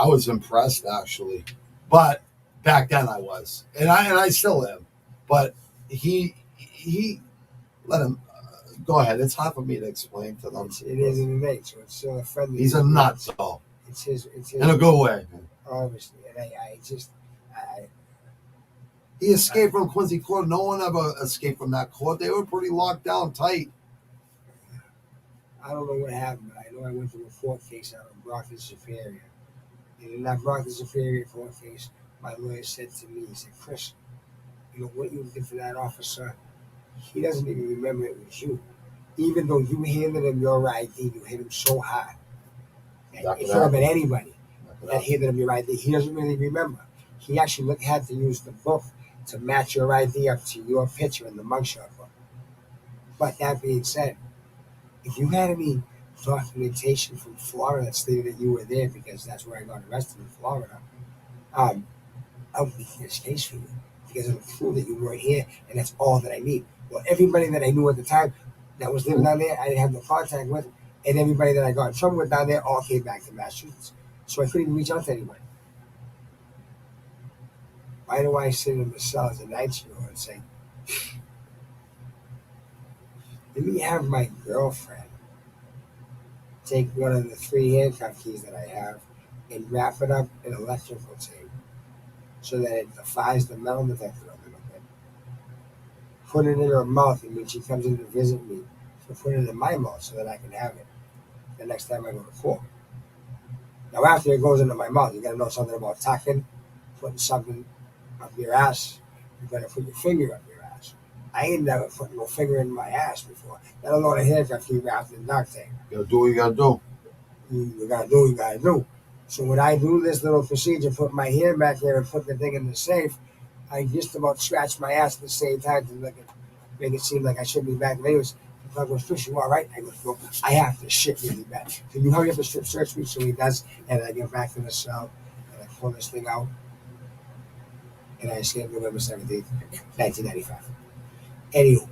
was impressed actually. But back then I was, and I still am. But he let him go ahead. It's hard for me to explain to them. It is in the name, so it's still a friendly. He's a nut, though. It's his in a good way. Obviously, and he escaped from Quincy Court. No one ever escaped from that court. They were pretty locked down tight. I don't know what happened, but I know I went through a court case out in Brockton Superior. And in that Brockton Superior court case, my lawyer said to me, he said, Chris, you know what you did for that officer? He doesn't even remember it was you. Even though you handed him your ID, you hit him so hard. It could have been anybody that handed him your ID. He doesn't really remember. He actually had to use the book to match your ID up to your picture in the mugshot book. But that being said, if you had any documentation from Florida that stated that you were there, because that's where I got arrested in Florida, I would be in this case for you because it would prove that you weren't here, and that's all that I need. Well, everybody that I knew at the time that was living down there, I didn't have no contact with, and everybody that I got in trouble with down there all came back to Massachusetts. So I couldn't even reach out to anybody. Why do I sit in the cell as a 19-year-old and say, let me have my girlfriend take one of the 3 handcuff keys that I have and wrap it up in electrical tape so that it defies the metal detector a little bit. Put it in her mouth, and when she comes in to visit me, she'll put it in my mouth so that I can have it the next time I go to court. Now, after it goes into my mouth, you got to know something about tucking, putting something up your ass. You got to put your finger up your ass. I ain't never put no finger in my ass before. Let alone a handcuff key wrapped in duct tape. You gotta do what you gotta do. You gotta do what you gotta do. So when I do this little procedure, put my hand back there and put the thing in the safe, I just about scratch my ass at the same time to make it seem like I shouldn't be back. And anyways, if I go, Chris, you all right? I go, well, I have to shit really bad. Can you hurry up and strip search me? So he does, and I get back to the cell, and I pull this thing out, and I escape November 17th, 1995. Anywho,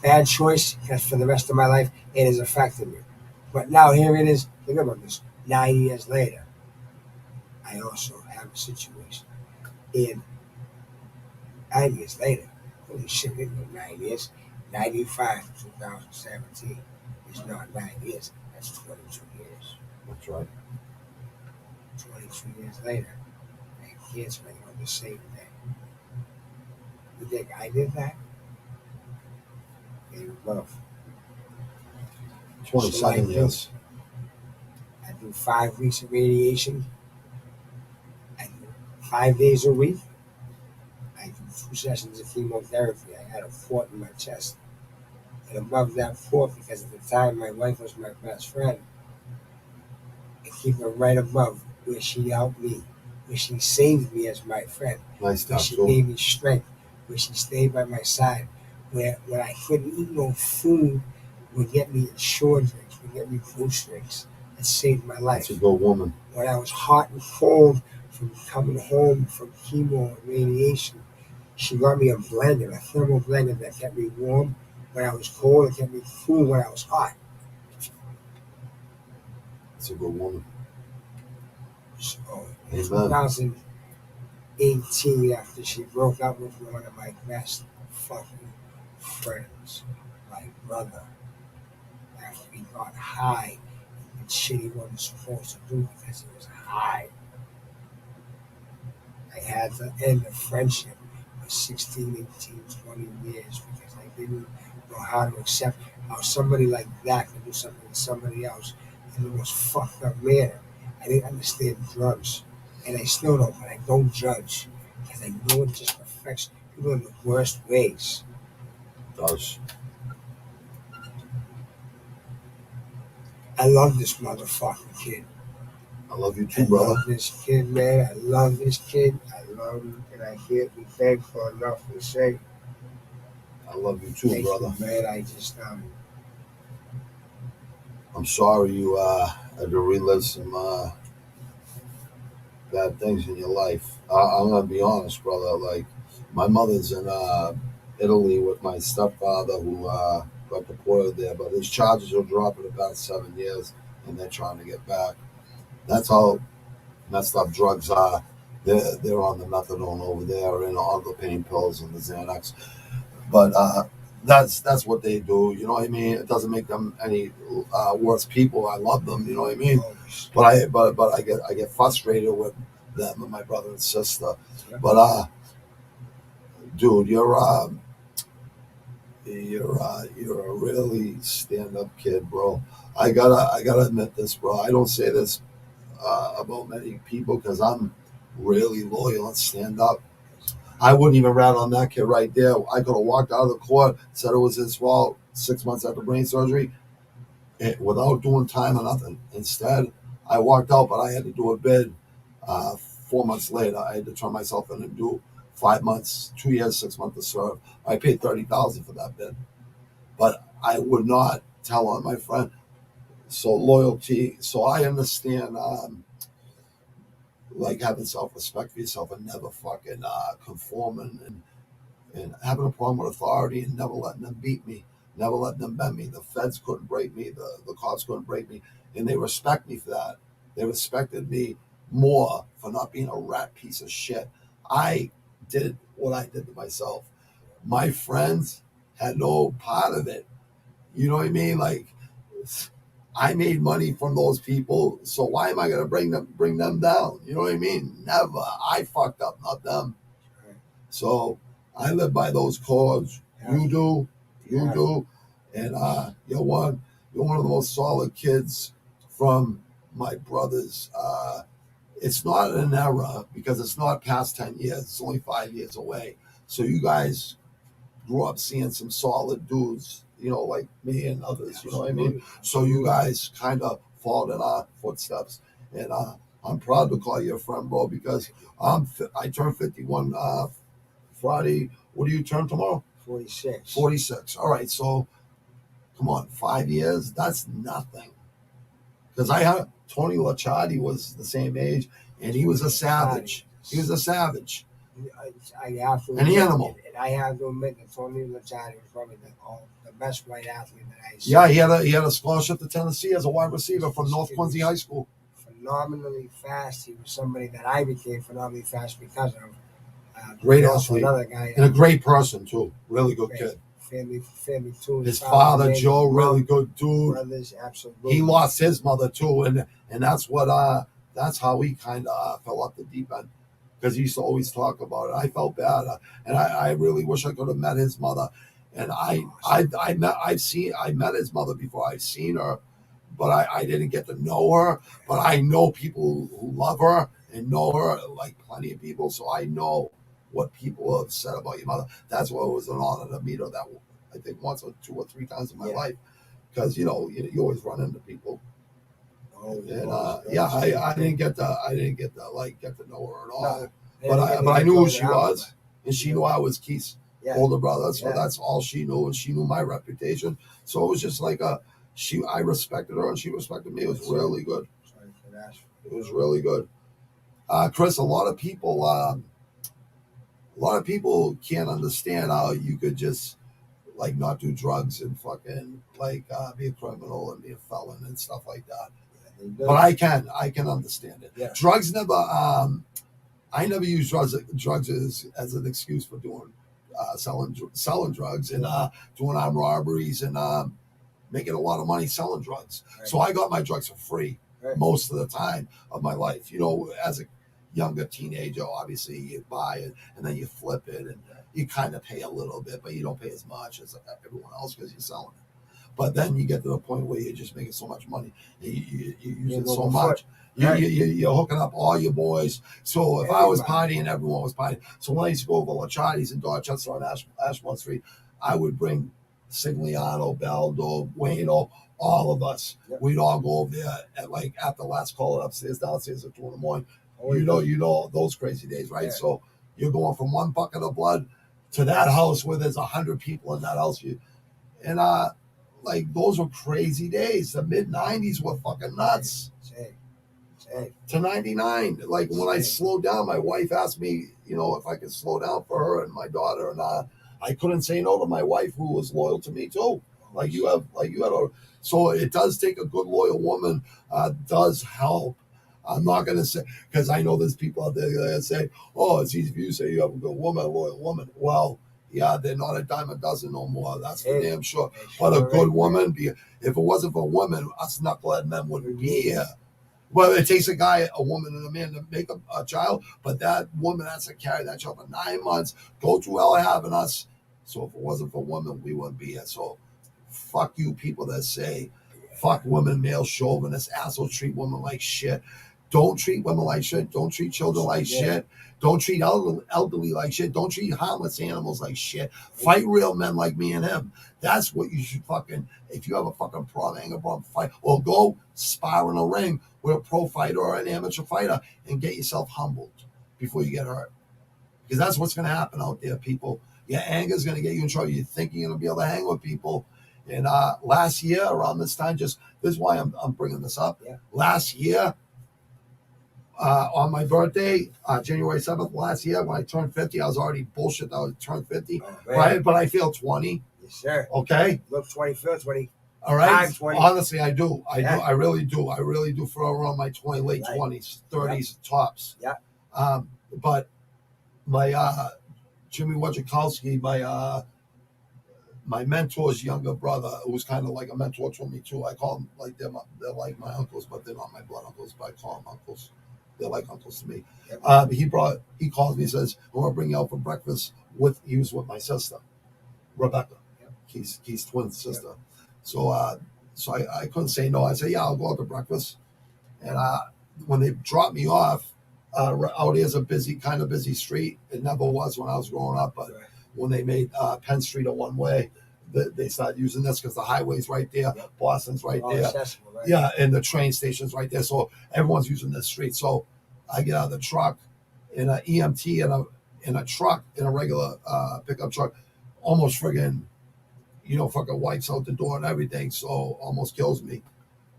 bad choice, because for the rest of my life, it has affected me. But now here it is, think about this, 9 years later, I also have a situation. And 9 years later, holy shit, it was 9 years, 95 to 2017 is not 9 years, that's 22 years. That's right. 22 years later, I had cancer on the same day. You think I did that? They were both. 27 years. I do 5 weeks of radiation. I do 5 days a week. I do 2 sessions of chemotherapy. I had a fort in my chest. And above that fort, because at the time my wife was my best friend, I keep her right above where she helped me, where she saved me as my friend, Nice where she gave me strength, where she stayed by my side, where when I couldn't eat no food, would get me insurance drinks, would get me boost drinks. It saved my That's a life. good woman. When I was hot and cold from coming home from chemo and radiation, she got me a blender, a thermal blender that kept me warm when I was cold and kept me cool when I was hot. That's a good woman. So in Amen. 2018, after she broke up with one of my best fucking friends, my brother, after he got high and shit he wasn't supposed to do because he was high, I had to end a friendship for 16, 18, 20 years because I didn't know how to accept how somebody like that could do something to somebody else in the most fucked up manner. I didn't understand drugs, and I still don't, but I don't judge because I know it just affects people in the worst ways. It does. I love this motherfucking kid. I love you I too, brother. love this kid, man. I love this kid. I love him, and I can't be thankful enough to say I love you too, thank brother. you, man. I just I'm sorry you had to relive some bad things in your life. I'm gonna be honest, brother. Like, my mother's in Italy with my stepfather who got deported there, but his charges will drop in about 7 years, and they're trying to get back. That's how messed up drugs are. They're on the methadone over there and all the pain pills and the Xanax. But that's what they do. You know what I mean? It doesn't make them any worse people. I love them. You know what I mean? always. But I get frustrated with them and my brother and sister. Yeah. But dude, you're a really stand up kid, bro. I gotta admit this, bro. I don't say this about many people because I'm really loyal and stand up. I wouldn't even rat on that kid right there. I could have walked out of the court, said it was his fault 6 months after brain surgery, without doing time or nothing. Instead, I walked out, but I had to do a bid. 4 months later, I had to turn myself in and do 5 months, 2 years, 6 months to serve. I paid $30,000 for that bid, but I would not tell on my friend. So loyalty. So I understand. Like having self-respect for yourself and never fucking conforming and having a problem with authority and never letting them beat me, never letting them bend me. The feds couldn't break me, the cops couldn't break me, and they respect me for that. They respected me more for not being a rat piece of shit. I did what I did to myself. My friends had no part of it. You know what I mean? Like, I made money from those people, so why am I gonna bring them down? You know what I mean? Never. I fucked up, not them. So I live by those codes. You do, you do, and you're one of the most solid kids from my brothers. It's not an era because it's not past 10 years. It's only 5 years away. So you guys grew up seeing some solid dudes, like me and others. You know what I mean? So you guys kind of followed in our footsteps, and I'm proud to call you a friend, bro, because I turned 51 Friday. What do you turn tomorrow? 46. 46. All right, so come on, 5 years. That's nothing. Because I had Tony Lacciardi was the same age, and he was a savage. He was a savage. I have to An admit, animal. and I have to admit that Tony Lacciardi was probably the best white athlete that I saw. Yeah, he had a scholarship to Tennessee as a wide receiver from North Quincy High School. Phenomenally fast. He was somebody that I became phenomenally fast because of. Great also athlete. Another guy. And a great person, too. Really good kid. Family too. His father, Joe, really good dude. Brothers, absolutely. He lost his mother, too, and that's how he kind of fell off the deep end. Because he used to always talk about it. I felt bad, and I really wish I could have met his mother. And I met his mother before. I've seen her, but I didn't get to know her. But I know people who love her and know her, like plenty of people. So I know what people have said about your mother. That's why it was an honor to meet her. That I think once or 2 or 3 times in my life, because you always run into people. And I didn't get to get to know her at all. But I knew who she was, and she knew I was Keith. older brother. So that's all she knew, and she knew my reputation. So it was just like I respected her, and she respected me. It was really good. It was really good. Chris, a lot of people can't understand how you could just like not do drugs and fucking like be a criminal and be a felon and stuff like that. But I can understand it. Yeah. Drugs never. I never use drugs as an excuse for doing selling drugs and doing armed robberies and making a lot of money selling drugs. Right. So I got my drugs for free most of the time of my life. You know, as a younger teenager, obviously you buy it and then you flip it and you kind of pay a little bit, but you don't pay as much as everyone else because you're selling it. But then you get to the point where you're just making so much money, you use it so much. You're hooking up all your boys. So if I was partying, everyone was partying. So when I used to go over Lachati's in Dorchester on Ashmont Street, I would bring Sigliano, Baldo, Wayno, all of us. Yep. We'd all go over there at like after last call upstairs, downstairs at 2 in the morning. You know those crazy days, right? Yeah. So you're going from one bucket of blood to that house where there's 100 people in that house. Like those were crazy days. The mid '90s were fucking nuts. To 99. Like when I slowed down, my wife asked me, if I could slow down for her and my daughter, and I couldn't say no to my wife, who was loyal to me too. So it does take a good loyal woman. Does help. I'm not gonna say, because I know there's people out there that say, "Oh, it's easy for you to say you have a good woman, a loyal woman." Well, yeah, they're not a dime a dozen no more. That's for damn sure. But a good woman, if it wasn't for women, us knucklehead men wouldn't be here. Well, it takes a woman, and a man to make a child, but that woman has to carry that child for 9 months, go through hell having us. So if it wasn't for women, we wouldn't be here. So fuck you people that say, fuck women, male chauvinists, assholes, treat women like shit. Don't treat women like shit. Don't treat children like shit. Don't treat elderly like shit. Don't treat harmless animals like shit. Fight real men like me and him. That's what you should if you have a fucking anger problem, fight. Or go spar in a ring with a pro fighter or an amateur fighter and get yourself humbled before you get hurt. Because that's what's going to happen out there, people. Your anger is going to get you in trouble. You think you're going to be able to hang with people. And last year, around this time, this is why I'm bringing this up. Yeah. Last year, on my birthday, January 7th last year, when I turned 50, I was already bullshit that I turned 50, right? But I feel 20. Yes, sir. Okay? Look 20, feel 20. All right? 20. Honestly, I do. I really do. I really do feel around my late 20s, 30s, tops. Yeah. But my Jimmy Wojciechowski, my mentor's younger brother, who's kind of like a mentor to me too. I call them like they're like my uncles, but they're not my blood uncles, but I call them uncles. They're like uncles to me. Yep. He calls me and says, I want to bring you out for breakfast he was with my sister, Rebecca. Yep. He's twin sister. Yep. So I couldn't say no. I said, yeah, I'll go out to breakfast. And when they dropped me off, out here's a kind of busy street. It never was when I was growing up, but when they made Penn Street a one-way, they started using this because the highway's right there, Boston's right there. Accessible, right? Yeah, and the train station's right there. So everyone's using this street. So I get out of the truck in an EMT in a truck, in a regular pickup truck, almost friggin', fucking wipes out the door and everything. So almost kills me.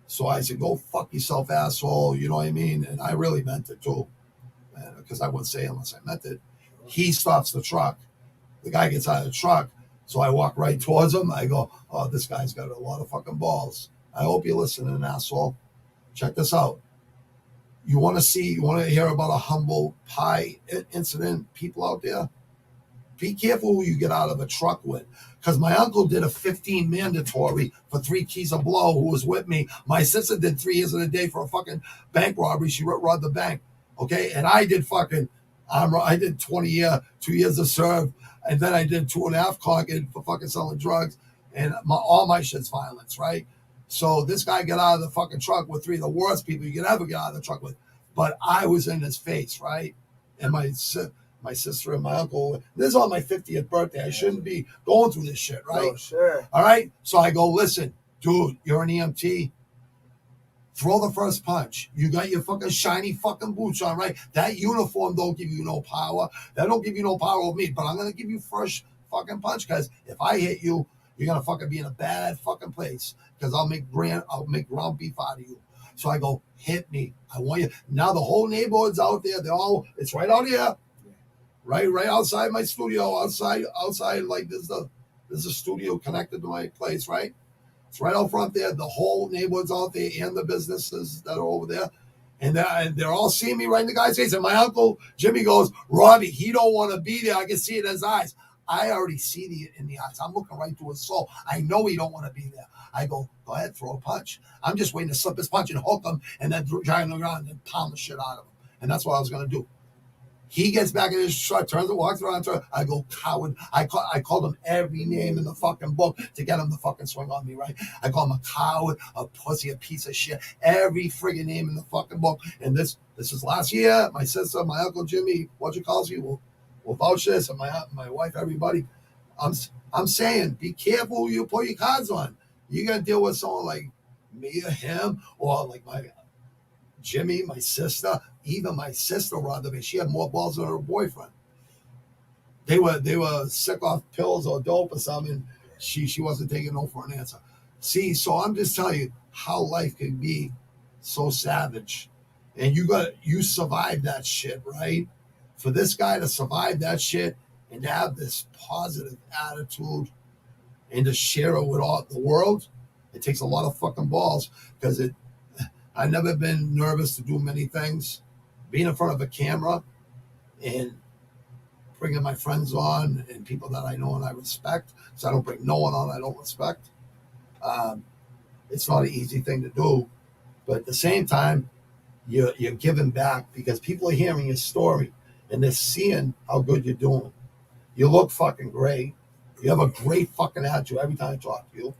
So I said, go fuck yourself, asshole. You know what I mean? And I really meant it too. Because I wouldn't say it unless I meant it. He stops the truck. The guy gets out of the truck. So I walk right towards him. I go, oh, this guy's got a lot of fucking balls. I hope you're listening, asshole. Check this out. You want to hear about a humble pie incident, people out there? Be careful who you get out of a truck with. Because my uncle did a 15 mandatory for 3 keys a blow who was with me. My sister did 3 years in a day for a fucking bank robbery. She robbed the bank. Okay? And I did 20 year, 2 years of serve. And then I did 2.5 conquered for fucking selling drugs. And all my shit's violence, right? So this guy got out of the fucking truck with 3 of the worst people you could ever get out of the truck with. But I was in his face, right? And my sister and my uncle. This is on my 50th birthday. I shouldn't be going through this shit, right? No, sure. All right? So I go, listen, dude, you're an EMT. Throw the first punch. You got your fucking shiny fucking boots on, right? That uniform don't give you no power. That don't give you no power over me. But I'm going to give you fucking punch, because if I hit you, you're gonna fucking be in a bad fucking place, because I'll make ground beef out of you. So I go, hit me. I want you. Now the whole neighborhood's out there. It's right out here, right outside my studio, outside. Like there's a studio connected to my place, right? It's right out front there. The whole neighborhood's out there, and the businesses that are over there. And they're all seeing me right in the guy's face. And my uncle Jimmy goes, Robbie, he don't want to be there. I can see it in his eyes. I already see it in the eyes. I'm looking right through his soul. I know he don't want to be there. I go ahead, throw a punch. I'm just waiting to slip his punch and hook him, and then drag him around and pound the shit out of him. And that's what I was going to do. He gets back in his truck, turns and walks around. I go, coward. I called him every name in the fucking book to get him to fucking swing on me, right? I call him a coward, a pussy, a piece of shit. Every friggin' name in the fucking book. And this is last year. My sister, my uncle Jimmy, what you calls you, will vouch this, and my wife, everybody. I'm saying, be careful who you put your cards on. You're gonna deal with someone like me or him, or like my Jimmy, my sister, even my sister, rather, she had more balls than her boyfriend. They were sick off pills or dope or something. She wasn't taking no for an answer. See, so I'm just telling you how life can be so savage. And you survived that shit, right? For this guy to survive that shit and to have this positive attitude and to share it with all the world, it takes a lot of fucking balls, because I've never been nervous to do many things. Being in front of a camera and bringing my friends on and people that I know and I respect, so I don't bring no one on I don't respect. It's not an easy thing to do, but at the same time, you're giving back, because people are hearing your story and they're seeing how good you're doing. You look fucking great. You have a great fucking attitude every time I talk to you.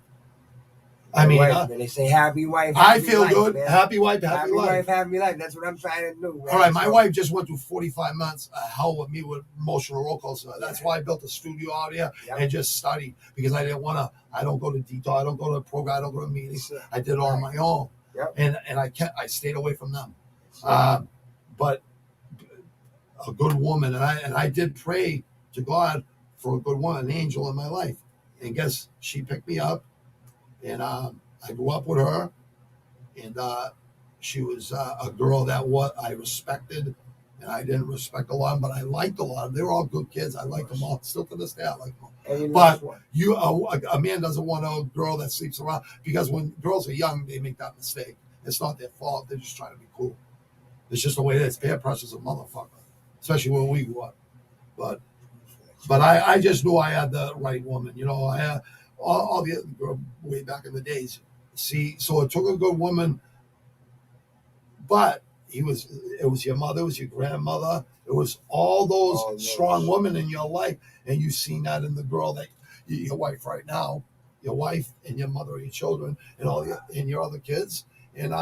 I mean, when they say happy wife, I feel life, good. Man. Happy wife, happy life. Happy life. That's what I'm trying to do. Man. All right, my wife just went through 45 months of hell with me with emotional roller coaster. That's why I built a studio out here and just studied, because I didn't want to. I don't go to detox. I don't go to program. I don't go to meetings. I did it on my own, and I stayed away from them. But a good woman, and I did pray to God for a good woman, an angel in my life, and guess she picked me up. And I grew up with her, and she was a girl that I respected, and I didn't respect a lot, but I liked a lot. They were all good kids. I liked them all. Still to this day, I like them all. But a man doesn't want a girl that sleeps around, because when girls are young, they make that mistake. It's not their fault. They're just trying to be cool. It's just the way it is. Peer pressure's a motherfucker, especially when we grew up. But I just knew I had the right woman. I had all the other girl way back in the days. See, so it took a good woman, but it was your mother, it was your grandmother, it was all those strong women in your life, and you've seen that in the girl that your wife right now, your wife and your mother and your children and and your other kids, and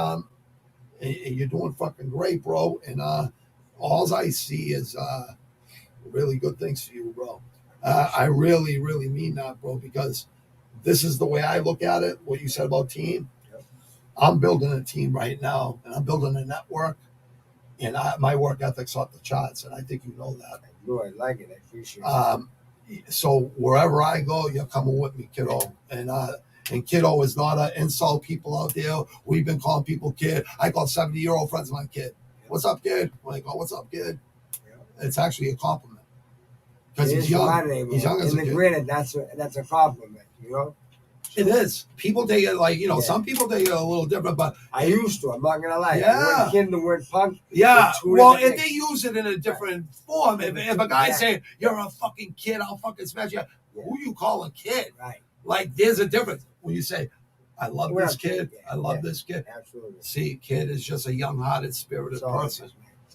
you're doing fucking great, bro. And all I see is really good things for you, bro. I really, really mean that, bro, because this is the way I look at it. What you said about team, I'm building a team right now, and I'm building a network, and my work ethic's off the charts, and I think you know that. I know, I like it. I appreciate it. So wherever I go, you're coming with me, kiddo. And kiddo is not an insult. People out there, we've been calling people kid. I call 70-year-old friends of mine kid. What's up, kid? When I go, what's up, kid? It's actually a compliment. Because he's young. He's young as a kid. Granted, that's a compliment, It is. People take it like, some people take it a little different, but I used to. I'm not gonna lie. Yeah. The word kid and the word punk. Yeah. Well, if they use it in a different form, if a guy saying you're a fucking kid, I'll fucking smash you. Who you call a kid? Right. Like, there's a difference when you say, I love this kid. I love this kid. Absolutely. See, kid is just a young-hearted, spirited person.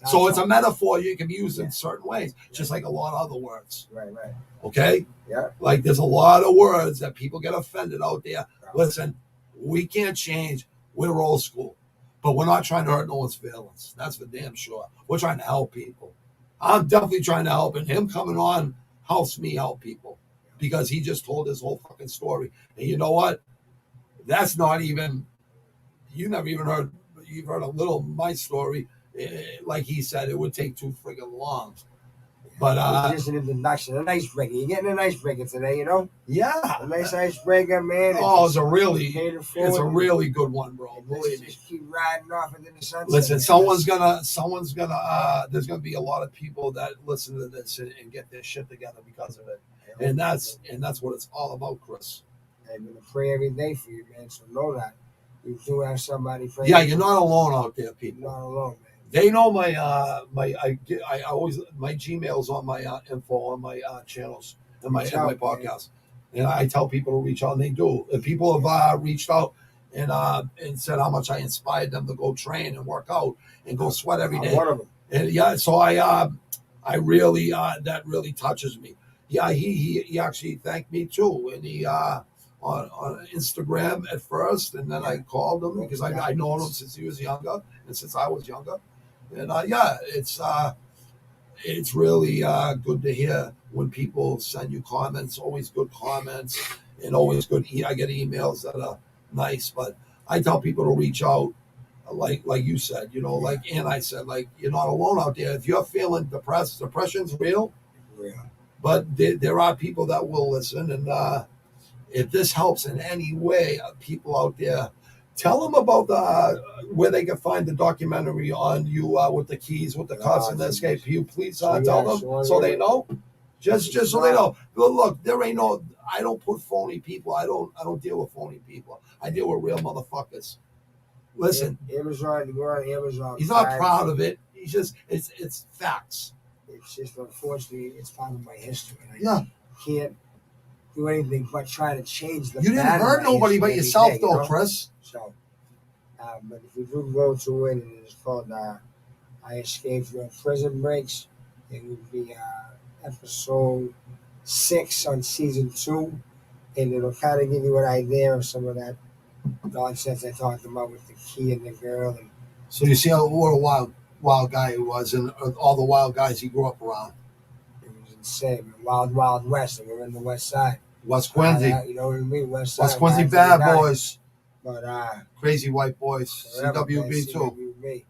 So it's a metaphor you can use in certain ways, just like a lot of other words. Right. Okay? Yeah. Like, there's a lot of words that people get offended out there. Listen, we can't change. We're old school. But we're not trying to hurt no one's feelings. That's for damn sure. We're trying to help people. I'm definitely trying to help, and him coming on helps me help people, because he just told his whole fucking story. And you know what? That's not even, you never even heard, you've heard a little of my story. Like he said, it would take too friggin' long. But It's just an introduction, an icebreaker. You're getting an icebreaker today, you know? yeah, A nice icebreaker, man. oh, it's a really good one, bro. And Believe let's me. just keep riding off into the sunset. Listen, man. someone's gonna there's gonna be a lot of people that listen to this and get their shit together because of it. And that's what it's all about, Chris. I'm gonna pray every day for you, man. So know that you do have somebody praying. Yeah, you're not alone out there, You're people. not alone, man. They know I always my Gmail's on my info on my channels and my Reach out, podcast, and I tell people to reach out, and they do. And people have reached out and said how much I inspired them to go train and work out and go sweat every day. One of them. And yeah, so I really that really touches me. Yeah, he actually thanked me too, and he on Instagram at first, and then I called him because I known him since he was younger and since I was younger, and yeah, it's really good to hear when people send you comments. Always good comments, and always good. I get emails that are nice, but I tell people to reach out. Like you said, and I said, you're not alone out there. If you're feeling depressed, depression's real, but there are people that will listen. And if this helps in any way, people out there, tell them about where they can find the documentary on you with the keys, with the cops and the escape. You please tell them so they know. Just so they know. Look, there ain't no. I don't put phony people. I don't deal with phony people. I deal with real motherfuckers. Listen, Amazon, we're on Amazon. He's not proud of it. He's just it's facts. It's just unfortunately it's part of my history. Yeah, can't do anything but try to change the. You didn't hurt nobody but yourself, though, Chris. So, but if we do go to it, and it's called "I Escaped from Prison Breaks." It would be episode 6 on season 2, and it'll kind of give you an idea of some of that nonsense I talked about with the key and the girl. And so you see what a wild guy he was, and all the wild guys he grew up around. It was insane, man. Wild West, and we're in the West Side. West Quincy. You know what I mean? West Side. West Quincy bad boys. But crazy white boys. CWB too. CWB.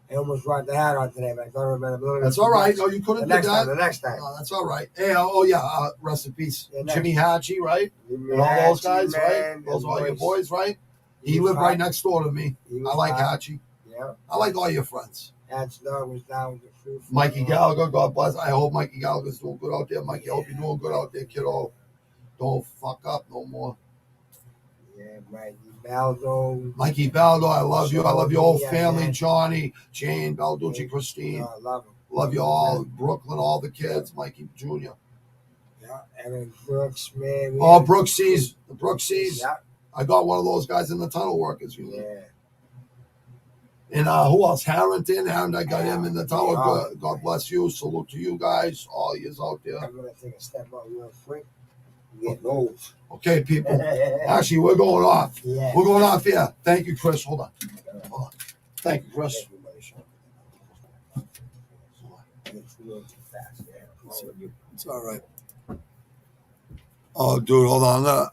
I almost brought the hat on today, but I thought about it. That's all right. No, you couldn't do that. The next time. No, that's all right. Hey, rest in peace. Jimmy Hatchie, right? And all those guys, right? Those are all your boys, right? He lived right next door to me. I like Hatchie. Yeah. I like all your friends. Hatchie dog was down with the fruit. Mikey Gallagher, God bless. I hope Mikey Gallagher's doing good out there. Mikey, I hope you're doing good out there, kiddo. Don't fuck up no more. Yeah, Mikey Baldo, I love you. I love your whole family. Johnny, Jane, Balducci, Christine. I love him. Love you all. Brooklyn, all the kids. Mikey Jr. Yeah, Evan Brooks, man. Oh, Brooksies. The Brooksies. Yeah. I got one of those guys in the tunnel workers. Yeah. And who else? Harrington. I got him in the tunnel. God bless you. Salute to you guys. All yous out there. I'm going to take a step out real quick. I'm getting old. Okay, people. Actually, we're going off. Yeah. We're going off here. Thank you, Chris. Hold on. Thank you, Chris. It's all right. Oh, dude, hold on.